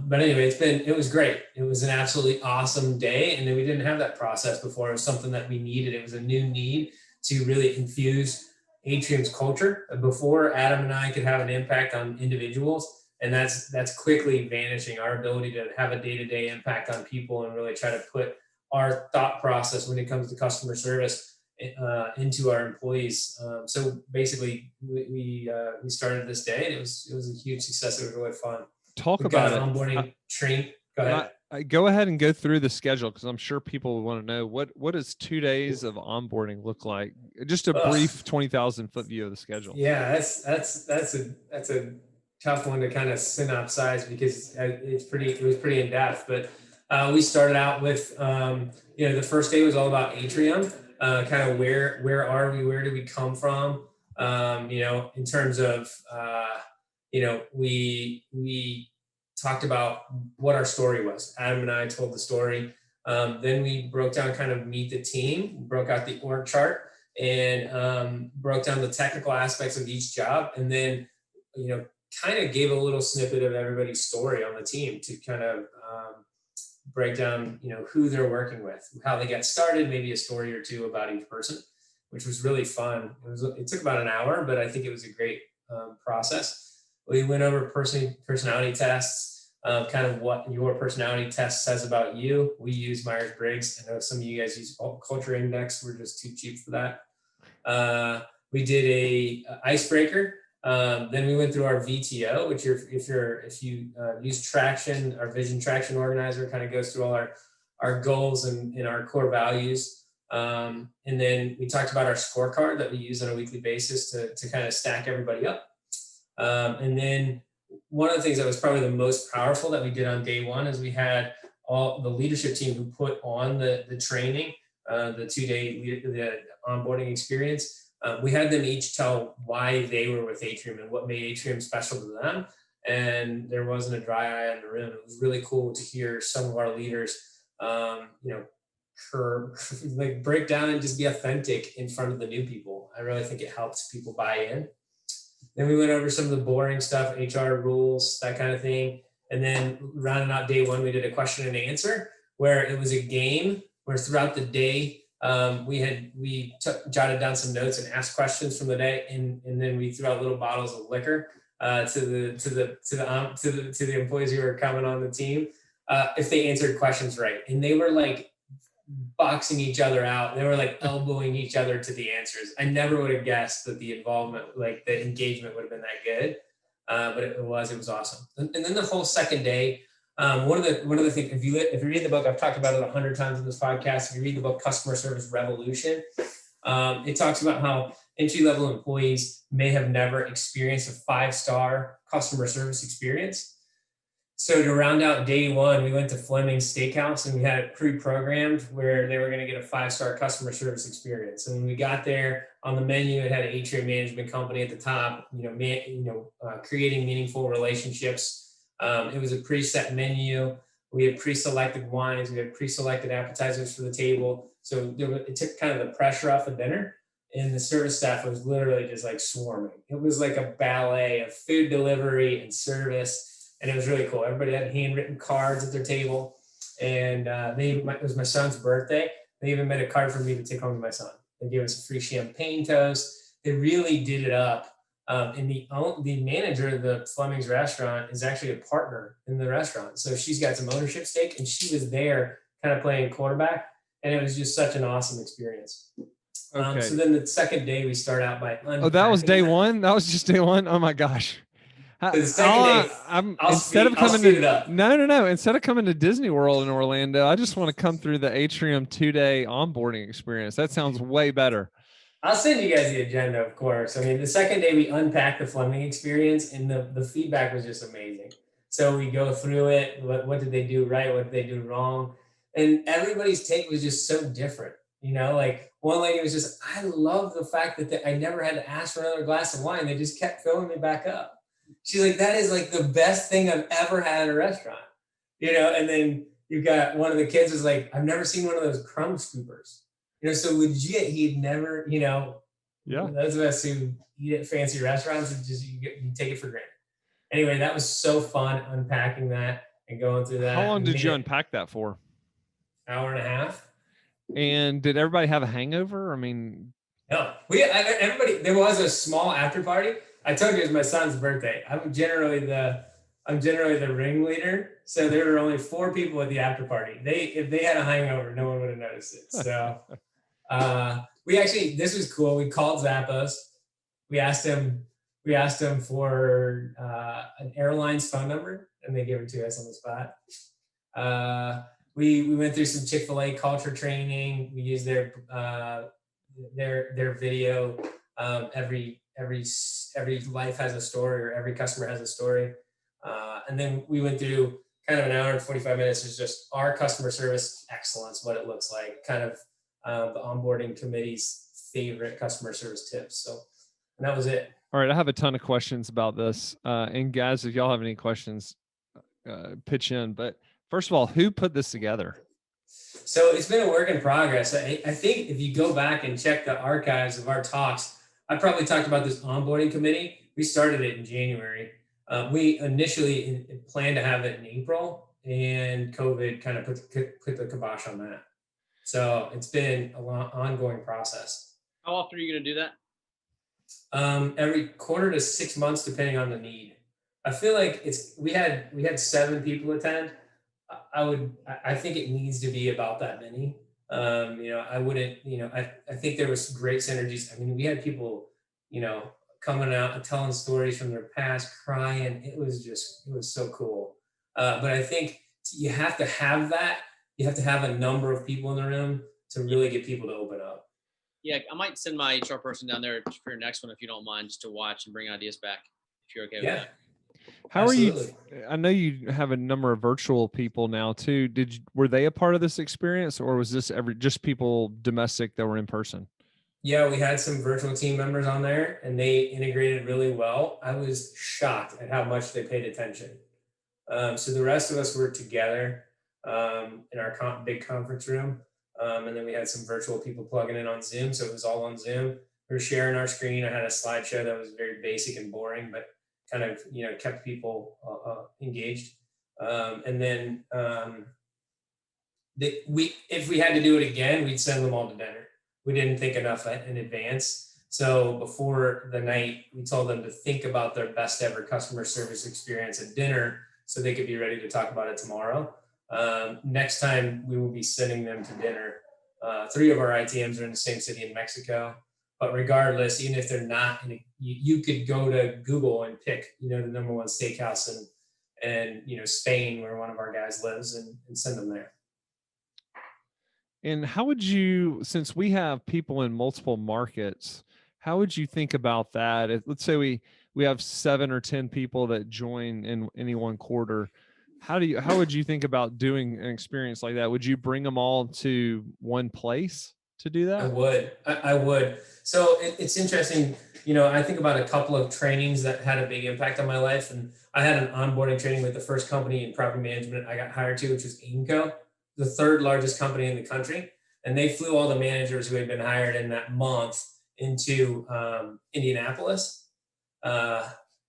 but anyway, it was great. It was an absolutely awesome day. And then we didn't have that process before. It was something that we needed. It was a new need to really infuse Atrium's culture before Adam and I could have an impact on individuals. And that's quickly vanishing. Our ability to have a day-to-day impact on people and really try to put our thought process when it comes to customer service into our employees. So basically, we started this day, and it was a huge success. It was really fun. Talk about it. Onboarding training. Go ahead. Go ahead and go through the schedule, because I'm sure people would want to know what does 2 days of onboarding look like? Just a brief 20,000 foot view of the schedule. Yeah, that's a tough one to kind of synopsize because it was pretty in depth. But we started out with the first day was all about Atrium, kind of where are we, where do we come from, in terms of we talked about what our story was. Adam and I told the story. Then we broke down kind of meet the team, broke out the org chart, and broke down the technical aspects of each job. And then, kind of gave a little snippet of everybody's story on the team to kind of break down, who they're working with, how they got started, maybe a story or two about each person, which was really fun. It took about an hour, but I think it was a great process. We went over personality tests. kind of what your personality test says about you. We use Myers-Briggs. I know some of you guys use Culture Index. We're just too cheap for that. We did a icebreaker. Then we went through our VTO, which if you use Traction, our Vision Traction Organizer kind of goes through all our goals and our core values. And then we talked about our scorecard that we use on a weekly basis to kind of stack everybody up. And then one of the things that was probably the most powerful that we did on day one is we had all the leadership team who put on the training, the 2-day the onboarding experience. We had them each tell why they were with Atrium and what made Atrium special to them. And there wasn't a dry eye in the room. It was really cool to hear some of our leaders, like break down and just be authentic in front of the new people. I really think it helps people buy in. Then we went over some of the boring stuff, HR rules, that kind of thing. And then rounding out day one, we did a question and answer where it was a game where throughout the day, we jotted down some notes and asked questions from the day. And then we threw out little bottles of liquor to the employees who were coming on the team if they answered questions right. And they were like boxing each other out. They were like elbowing each other to the answers. I never would have guessed that the involvement, like the engagement would have been that good. But it was awesome. And then the whole second day, one of the things, if you read the book, I've talked about it 100 times in this podcast. If you read the book, Customer Service Revolution, it talks about how entry-level employees may have never experienced a 5-star customer service experience. So to round out day one, we went to Fleming's Steakhouse and we had it pre-programmed where they were going to get a 5-star customer service experience. And when we got there, on the menu, it had an Atrium Management Company at the top. Creating meaningful relationships. It was a preset menu. We had pre-selected wines. We had pre-selected appetizers for the table. So it took kind of the pressure off the dinner. And the service staff was literally just like swarming. It was like a ballet of food delivery and service. And it was really cool. Everybody had handwritten cards at their table. And it was my son's birthday. They even made a card for me to take home to my son. They gave us a free champagne toast. They really did it up. And the manager of the Fleming's restaurant is actually a partner in the restaurant. So she's got some ownership stake and she was there kind of playing quarterback. And it was just such an awesome experience. Okay. So then the second day we start out by Oh, that was day one? That was just day one? Oh my gosh. The second day, I'll speed it up. No. Instead of coming to Disney World in Orlando, I just want to come through the Atrium 2-day onboarding experience. That sounds way better. I'll send you guys the agenda, of course. I mean, the second day we unpacked the Fleming experience and the feedback was just amazing. So we go through it. What did they do right? What did they do wrong? And everybody's take was just so different. Like one lady was just, I love the fact that I never had to ask for another glass of wine. They just kept filling me back up. She's like, that is like the best thing I've ever had at a restaurant, and then you've got one of the kids is like, I've never seen one of those crumb scoopers, so legit, he'd never, yeah, those of us who eat at fancy restaurants, and just, you take it for granted. Anyway, that was so fun unpacking that and going through that. How long did you unpack that for? Hour and a half. And did everybody have a hangover? I mean, no, everybody, there was a small after party. I told you it was my son's birthday. I'm generally the ringleader. So there were only 4 people at the after party. If they had a hangover, no one would have noticed it. So this was cool. We called Zappos. We asked him for an airline's phone number, and they gave it to us on the spot. We went through some Chick-fil-A culture training. We used their video. Every life has a story, or every customer has a story. And then we went through kind of an hour and 45 minutes. Is just our customer service excellence, what it looks like, kind of the onboarding committee's favorite customer service tips. And that was it. All right. I have a ton of questions about this. And guys, if y'all have any questions, pitch in. But first of all, who put this together? So it's been a work in progress. I think if you go back and check the archives of our talks, I probably talked about this onboarding committee. We started it in January. We initially planned to have it in April, and COVID kind of put the kibosh on that. So it's been a long, ongoing process. How often are you going to do that? Every quarter to 6 months, depending on the need. I feel like we had 7 people attend. I think it needs to be about that many. I wouldn't, I think there was great synergies. I mean, we had people, coming out and telling stories from their past, crying. It was so cool. But I think you have to have that. You have to have a number of people in the room to really get people to open up. Yeah, I might send my HR person down there for your next one if you don't mind, just to watch and bring ideas back. If you're okay with Yeah, that. How are you? absolutely. I know you have a number of virtual people now too. Were they a part of this experience, or was this just people domestic that were in person? Yeah, we had some virtual team members on there and they integrated really well. I was shocked at how much they paid attention. So the rest of us were together in our big conference room. And then we had some virtual people plugging in on Zoom. So it was all on Zoom. We were sharing our screen. I had a slideshow that was very basic and boring, but kind of, kept people engaged. And then if we had to do it again, we'd send them all to dinner. We didn't think enough in advance. So before the night, we told them to think about their best ever customer service experience at dinner so they could be ready to talk about it tomorrow. Next time, we will be sending them to dinner. 3 of our ITMs are in the same city in Mexico. But regardless, even if they're not, you could go to Google and pick, the #1 steakhouse in Spain, where one of our guys lives, and send them there. And how would you, since we have people in multiple markets, how would you think about that? Let's say we have 7 or 10 people that join in any one quarter. How would you think about doing an experience like that? Would you bring them all to one place to do that? I would. So it's interesting. I think about a couple of trainings that had a big impact on my life. And I had an onboarding training with the first company in property management I got hired to, which was Aimco, the 3rd largest company in the country. And they flew all the managers who had been hired in that month into Indianapolis. And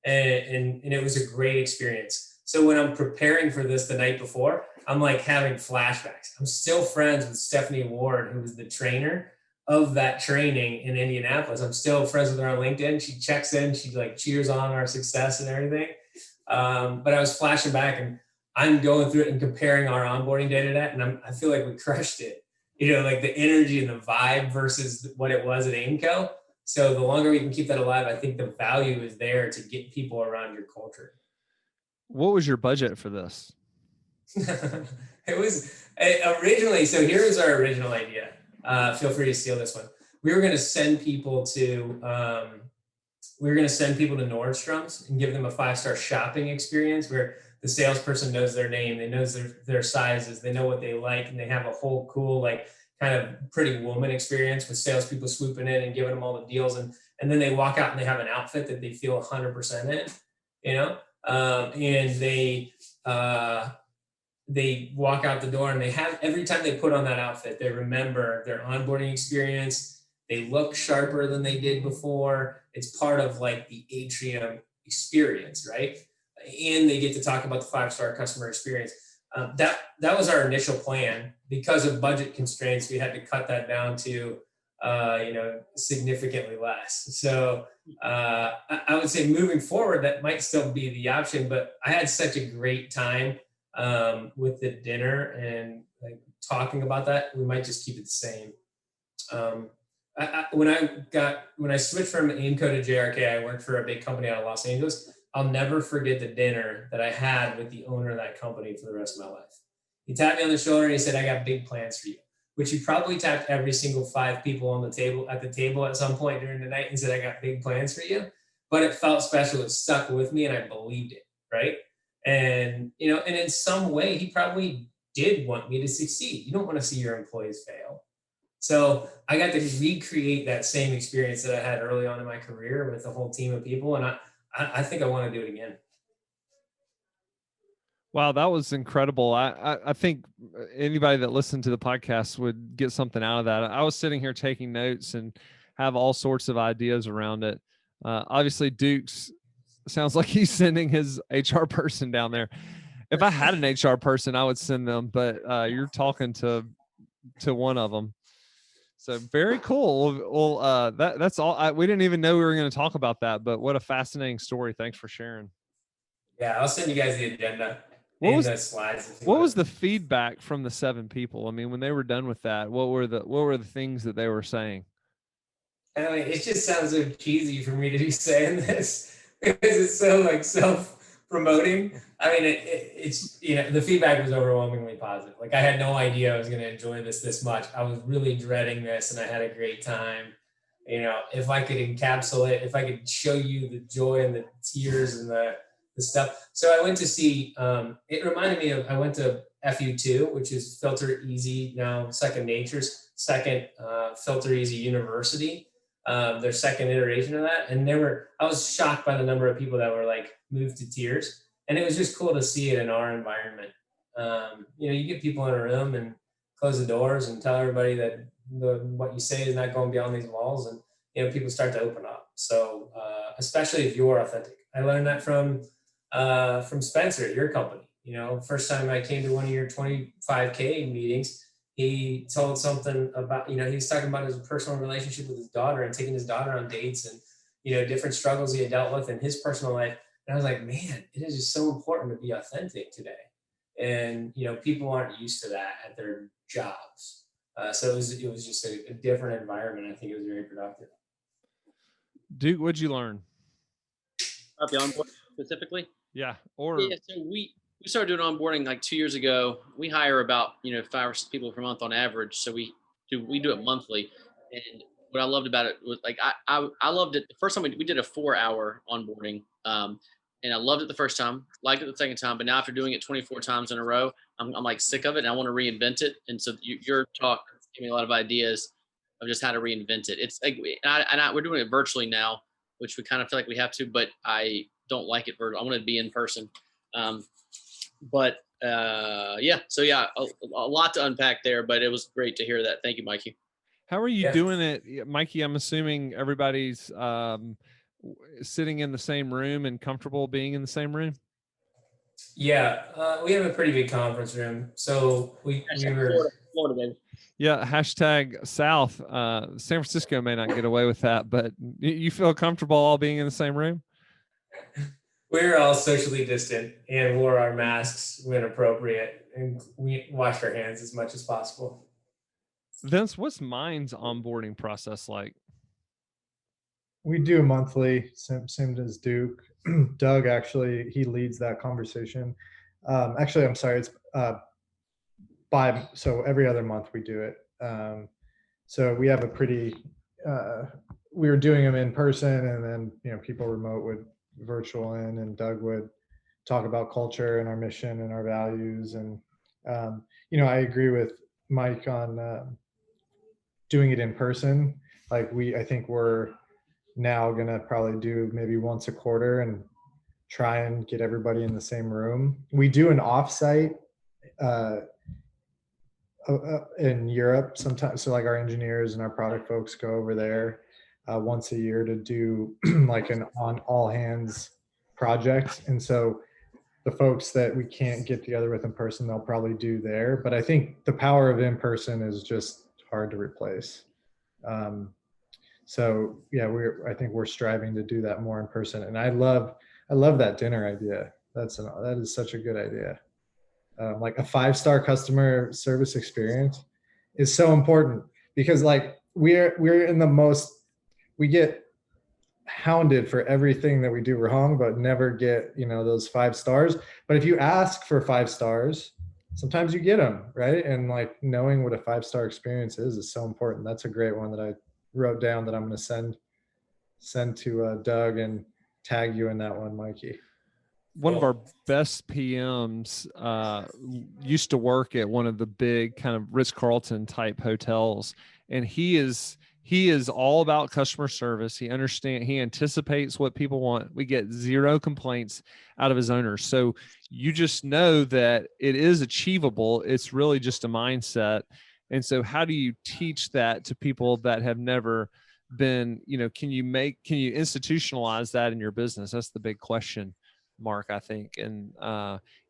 it was a great experience. So when I'm preparing for this the night before, I'm like having flashbacks. I'm still friends with Stephanie Ward, who was the trainer of that training in Indianapolis. I'm still friends with her on LinkedIn. She checks in, she like cheers on our success and everything. But I was flashing back and I'm going through it and comparing our onboarding day to that. And I feel like we crushed it, like the energy and the vibe versus what it was at Aimco. So the longer we can keep that alive, I think the value is there to get people around your culture. What was your budget for this? It was originally, so here was our original idea. Feel free to steal this one. We were going to send people to Nordstrom's and give them a 5-star shopping experience where the salesperson knows their name, they know their sizes, they know what they like, and they have a whole cool, like, kind of Pretty Woman experience with salespeople swooping in and giving them all the deals, and then they walk out and they have an outfit that they feel 100% in, and they walk out the door and they have, every time they put on that outfit, they remember their onboarding experience. They look sharper than they did before. It's part of like the Atrium experience, right? And they get to talk about the 5-star customer experience. That was our initial plan. Because of budget constraints, we had to cut that down to, significantly less. So I would say moving forward, that might still be the option, but I had such a great time with the dinner and like talking about that, we might just keep it the same. When I switched from Aimco to JRK, I worked for a big company out of Los Angeles. I'll never forget the dinner that I had with the owner of that company for the rest of my life. He tapped me on the shoulder and he said, "I got big plans for you," which he probably tapped every single 5 people on the table at some point during the night and said, "I got big plans for you." But it felt special. It stuck with me and I believed it. Right. And, and in some way, he probably did want me to succeed. You don't want to see your employees fail. So I got to recreate that same experience that I had early on in my career with a whole team of people. And I think I want to do it again. Wow, that was incredible. I think anybody that listened to the podcast would get something out of that. I was sitting here taking notes and have all sorts of ideas around it. Obviously, Duke's sounds like he's sending his HR person down there. If I had an HR person, I would send them, but you're talking to one of them. So very cool. Well, that's all. We didn't even know we were going to talk about that, but what a fascinating story. Thanks for sharing. Yeah, I'll send you guys the agenda What and was the slides. If you what want. was the feedback from the 7 people? I mean, when they were done with that, what were the things that they were saying? I mean, it just sounds so cheesy for me to be saying this because it's so like self-promoting. I mean, it's the feedback was overwhelmingly positive. Like I had no idea I was going to enjoy this much. I was really dreading this, and I had a great time. If I could encapsulate, if I could show you the joy and the tears and the stuff. So I went to see. It reminded me of I went to FU2, which is Filter Easy, now Second Nature's second Filter Easy University, their second iteration of that. And I was shocked by the number of people that were like moved to tears. And it was just cool to see it in our environment. You get people in a room and close the doors and tell everybody that what you say is not going beyond these walls. And, people start to open up. So, especially if you're authentic. I learned that from Spencer at your company. First time I came to one of your 25K meetings, he told something about, he was talking about his personal relationship with his daughter and taking his daughter on dates and, different struggles he had dealt with in his personal life. And I was like, man, it is just so important to be authentic today. And, people aren't used to that at their jobs. So it was just a different environment. I think it was very productive. Duke, what'd you learn? About the onboarding specifically? Yeah. Or Yeah, so we started doing onboarding like 2 years ago. We hire about 5 or 6 people per month on average. So we do it monthly. And what I loved about it was like I loved it the first time we did a 4-hour onboarding. And I loved it the first time, liked it the second time, but now after doing it 24 times in a row, I'm like sick of it and I want to reinvent it. And so your talk gave me a lot of ideas of just how to reinvent it. It's like we're doing it virtually now, which we kind of feel like we have to, but I don't like it virtual. I want to be in person. Yeah, so yeah, a lot to unpack there, but it was great to hear that. Thank you, Mikey. how are you doing it, Mikey? I'm assuming everybody's sitting in the same room and comfortable being in the same room. Yeah, we have a pretty big conference room, so we were. Florida, baby. Yeah, hashtag South. San Francisco may not get away with that, but you feel comfortable all being in the same room? We're all socially distant and wore our masks when appropriate, and we washed our hands as much as possible. Vince, what's Mind's onboarding process like? We do monthly, same as Duke. Doug, actually, he leads that conversation. Actually, I'm sorry, it's so every other month we do it. So we have a pretty, we were doing them in person, and then, people remote would virtual in, and Doug would talk about culture and our mission and our values. And, I agree with Mike on doing it in person. Like I think we're now gonna probably do maybe once a quarter and try and get everybody in the same room. We do an offsite in Europe sometimes. So like our engineers and our product folks go over there once a year to do like an on all hands project. And so the folks that we can't get together with in person, they'll probably do there. But I think the power of in person is just hard to replace. So yeah, I think we're striving to do that more in person. And I love that dinner idea. That is such a good idea. Like a 5-star customer service experience is so important, because like we're in the most, we get hounded for everything that we do wrong, but never get, those 5 stars. But if you ask for 5 stars, sometimes you get them, right? And like knowing what a 5-star experience is so important. That's a great one that I wrote down that I'm going to send to Doug, and tag you in that one, Mikey. One of our best PMs used to work at one of the big kind of Ritz-Carlton type hotels, and he is all about customer service. He anticipates what people want. We get 0 complaints out of his owners. So you just know that it is achievable. It's really just a mindset. And so how do you teach that to people that have never been, can you institutionalize that in your business? That's the big question, Mark, I think. And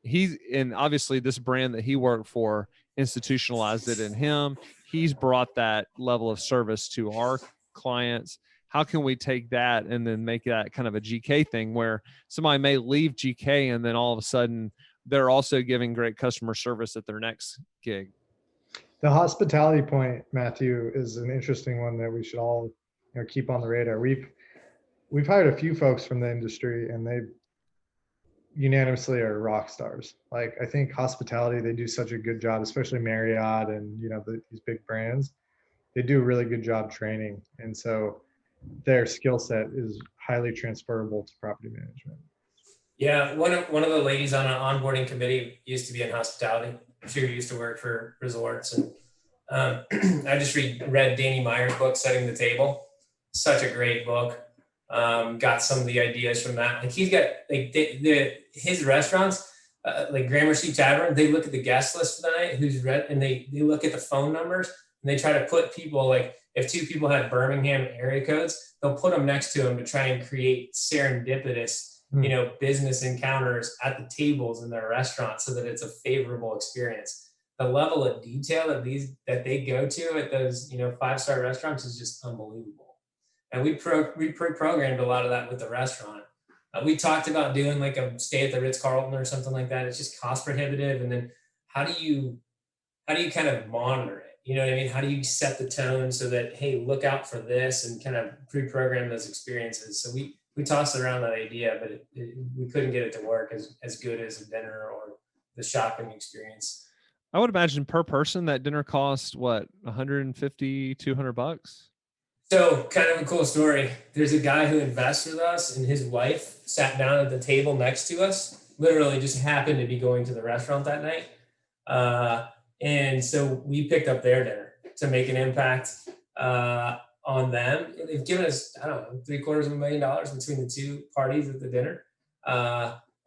and obviously this brand that he worked for institutionalized it in him. He's brought that level of service to our clients. how can we take that and then make that kind of a GK thing where somebody may leave GK and then all of a sudden they're also giving great customer service at their next gig. The hospitality point, Matthew, is an interesting one that we should all, keep on the radar. We've hired a few folks from the industry, and they unanimously are rock stars. Like, I think hospitality, they do such a good job, especially Marriott and these big brands. They do a really good job training, and so their skill set is highly transferable to property management. Yeah, one of the ladies on an onboarding committee used to be in hospitality. She used to work for resorts, and I just read Danny Meyer's book, Setting the Table. Such a great book. Got some of the ideas from that. Like, he's got his restaurants, like Gramercy Tavern. They look at the guest list for the night, who's read, and they look at the phone numbers, and they try to put people, like if two people had Birmingham area codes, they'll put them next to them to try and create serendipitous business encounters at the tables in their restaurant so that it's a favorable experience. The level of detail that they go to at those 5-star restaurants is just unbelievable. And we pre-programmed a lot of that with the restaurant. We talked about doing like a stay at the Ritz-Carlton or something like that. It's just cost prohibitive. And then how do you kind of monitor it? You know what I mean? How do you set the tone so that, hey, look out for this, and kind of pre-program those experiences? So we tossed around that idea, but we couldn't get it to work as good as a dinner or the shopping experience. I would imagine per person that dinner cost what, 150, 200 bucks? So, kind of a cool story. There's a guy who invests with us, and his wife sat down at the table next to us, literally just happened to be going to the restaurant that night. And so we picked up their dinner to make an impact on them. They've given us, I don't know, $750,000 between the two parties at the dinner.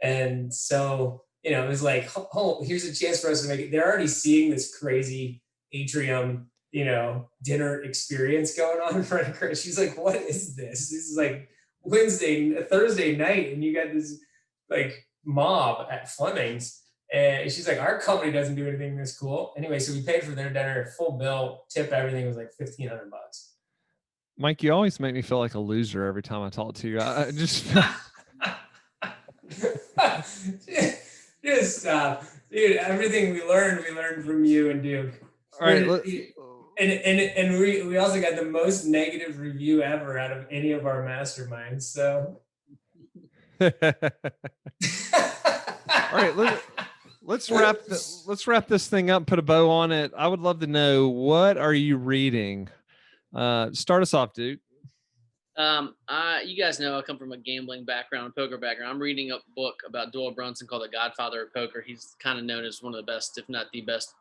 And so, it was like, oh, here's a chance for us to make it. They're already seeing this crazy Atrium, dinner experience going on in front of her. She's like, what is this? This is like Thursday night, and you got this like mob at Fleming's. And she's like, our company doesn't do anything this cool. Anyway, so we paid for their dinner, full bill, tip, everything was like $1,500. Mike, you always make me feel like a loser every time I talk to you. I just just stop, dude. Everything we learned from you and Duke. All right, and we also got the most negative review ever out of any of our masterminds. So, all right, let's wrap this thing up. Put a bow on it. I would love to know, what are you reading? Start us off, Duke. You guys know I come from a gambling background, poker background. I'm reading a book about Doyle Brunson called The Godfather of Poker. He's kind of known as one of the best, if not the best,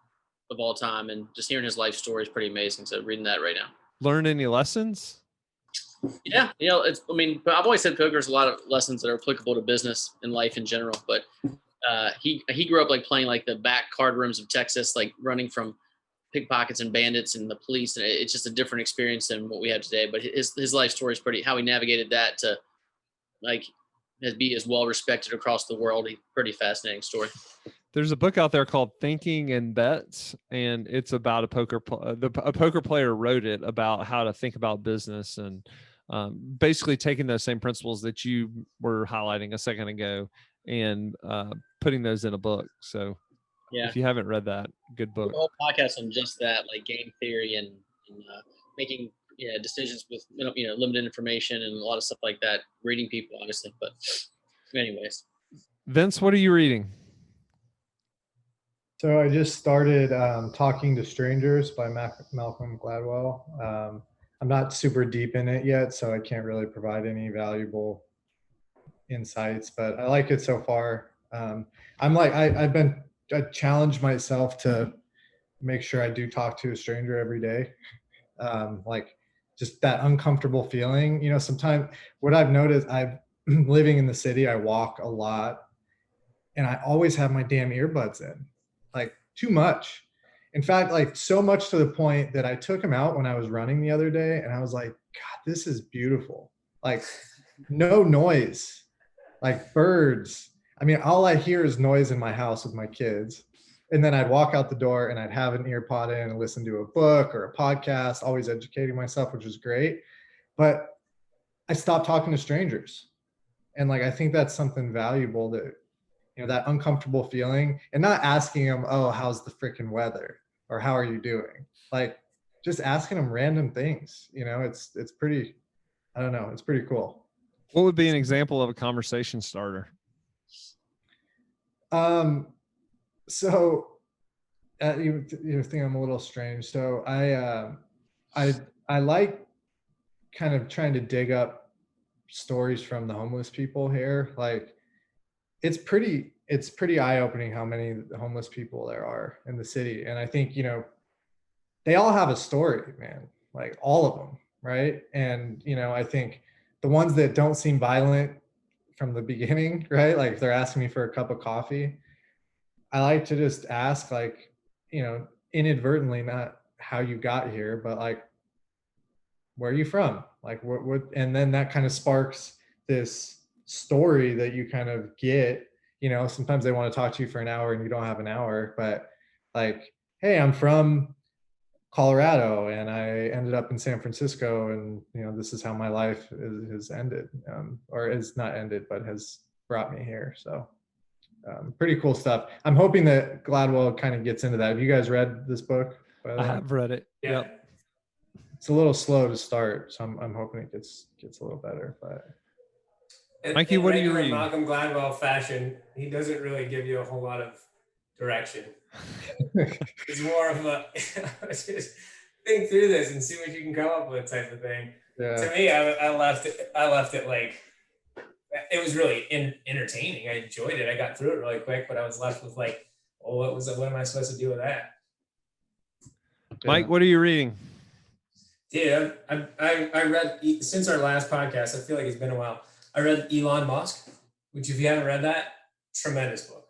of all time. And just hearing his life story is pretty amazing. So reading that right now. Learn any lessons? Yeah, I've always said poker is a lot of lessons that are applicable to business and life in general. But he grew up like playing like the back card rooms of Texas, like running from pickpockets and bandits and the police, and it's just a different experience than what we have today. But his life story is pretty, how he navigated that to like be as well respected across the world. Pretty fascinating story. There's a book out there called Thinking in Bets, and it's about a poker player wrote it about how to think about business, and basically taking those same principles that you were highlighting a second ago and putting those in a book. So yeah, if you haven't read that, good book. The whole podcast on just that, like game theory and making decisions with limited information and a lot of stuff like that. Reading people, obviously, but anyways. Vince, what are you reading? So I just started Talking to Strangers by Malcolm Gladwell. I'm not super deep in it yet, so I can't really provide any valuable insights, but I like it so far. I challenge myself to make sure I do talk to a stranger every day. Like just that uncomfortable feeling, sometimes what I've noticed, I've living in the city, I walk a lot and I always have my damn earbuds in, like too much. In fact, like so much to the point that I took them out when I was running the other day and I was like, God, this is beautiful. Like no noise, like birds. I mean, all I hear is noise in my house with my kids. And then I'd walk out the door and I'd have an ear pod in and listen to a book or a podcast, always educating myself, which is great. But I stopped talking to strangers. And like, I think that's something valuable, that, you know, that uncomfortable feeling, and not asking them, oh, how's the freaking weather, or how are you doing? Like, just asking them random things, you know, it's pretty, I don't know, it's pretty cool. What would be an example of a conversation starter? So you think I'm a little strange. So I like kind of trying to dig up stories from the homeless people here. Like, it's pretty eye-opening how many homeless people there are in the city. And I think, you know, they all have a story, man, like all of them, right? And, you know, I think the ones that don't seem violent from the beginning, right? Like if they're asking me for a cup of coffee, I like to just ask, like, you know, inadvertently, not how you got here, but like, where are you from? Like, what, and then that kind of sparks this story that you kind of get, you know, sometimes they want to talk to you for an hour and you don't have an hour, but like, hey, I'm from Colorado and I ended up in San Francisco, and, you know, this is how my life has ended, or is not ended, but has brought me here. So pretty cool stuff. I'm hoping that Gladwell kind of gets into that. Have you guys read this book? I have read it. Yeah. Yep. It's a little slow to start, so I'm hoping it gets a little better. But Mikey, what are you reading? Malcolm Gladwell fashion, he doesn't really give you a whole lot of direction. It's more of a just think through this and see what you can come up with type of thing. yeah, To me, I left it like, it was really entertaining. I enjoyed it. I got through it really quick, but I was left with like, well, what am I supposed to do with that? Mike, what are you reading? Yeah, I read, since our last podcast, I feel like it's been a while. I read Elon Musk, which, if you haven't read that, tremendous book.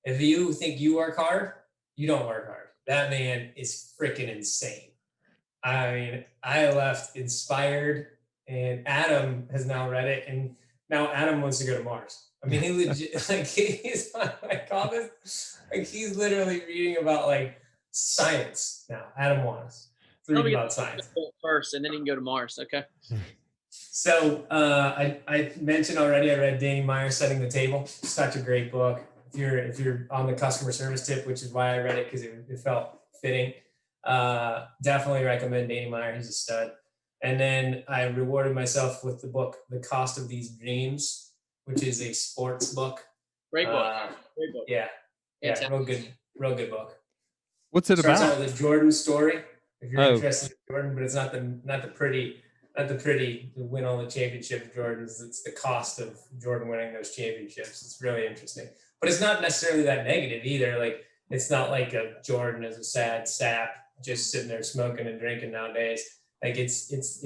If you think you work hard, you don't work hard. That man is freaking insane. I mean, I left inspired, and Adam has now read it, and now Adam wants to go to Mars. I mean, he legit, like, he's like all this, like, he's literally reading about like science now. Adam wants reading about science first, and then he can go to Mars. Okay. So I mentioned already, I read Danny Meyer, Setting the Table. Such a great book. If you're on the customer service tip, which is why I read it, because it felt fitting. Definitely recommend Danny Meyer. He's a stud. And then I rewarded myself with the book, The Cost of These Dreams, which is a sports book. Great book. Great book. Yeah, real good book. What's it Starts about? out with a Jordan story, if you're interested in Jordan, but it's not the pretty to win all the championship Jordans. It's the cost of Jordan winning those championships. It's really interesting, but it's not necessarily that negative either. Like, it's not like a Jordan as a sad sap just sitting there smoking and drinking nowadays. Like, it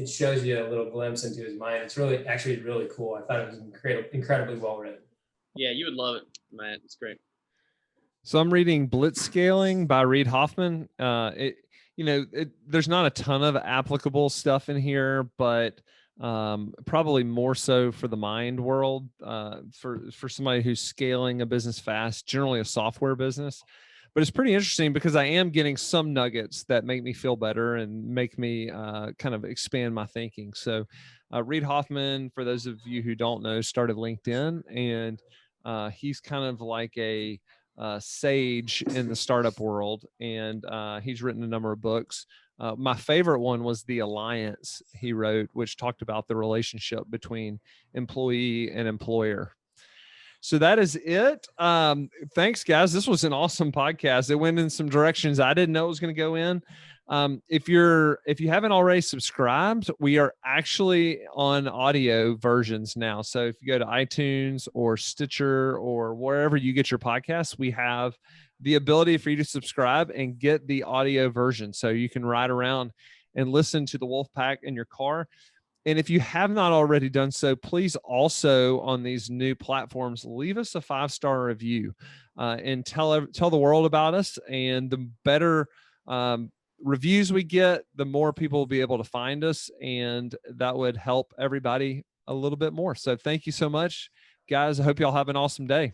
shows you a little glimpse into his mind. It's actually really cool. I thought it was incredibly well written. Yeah, you would love it, Matt. It's great. So I'm reading Blitzscaling by Reid Hoffman. There's not a ton of applicable stuff in here, but probably more so for the mind world, for somebody who's scaling a business fast, generally a software business. But it's pretty interesting because I am getting some nuggets that make me feel better and make me kind of expand my thinking. So Reid Hoffman, for those of you who don't know, started LinkedIn, and he's kind of like a sage in the startup world, and he's written a number of books. My favorite one was The Alliance he wrote, which talked about the relationship between employee and employer. So that is it. Thanks, guys. This was an awesome podcast. It went in some directions I didn't know it was going to go in. If you haven't already subscribed, we are actually on audio versions now. So if you go to iTunes or Stitcher or wherever you get your podcasts, we have the ability for you to subscribe and get the audio version. So you can ride around and listen to the Wolfpack in your car. And if you have not already done so, please also, on these new platforms, leave us a 5-star review and tell the world about us. And the better reviews we get, the more people will be able to find us, and that would help everybody a little bit more. So thank you so much, guys. I hope y'all have an awesome day.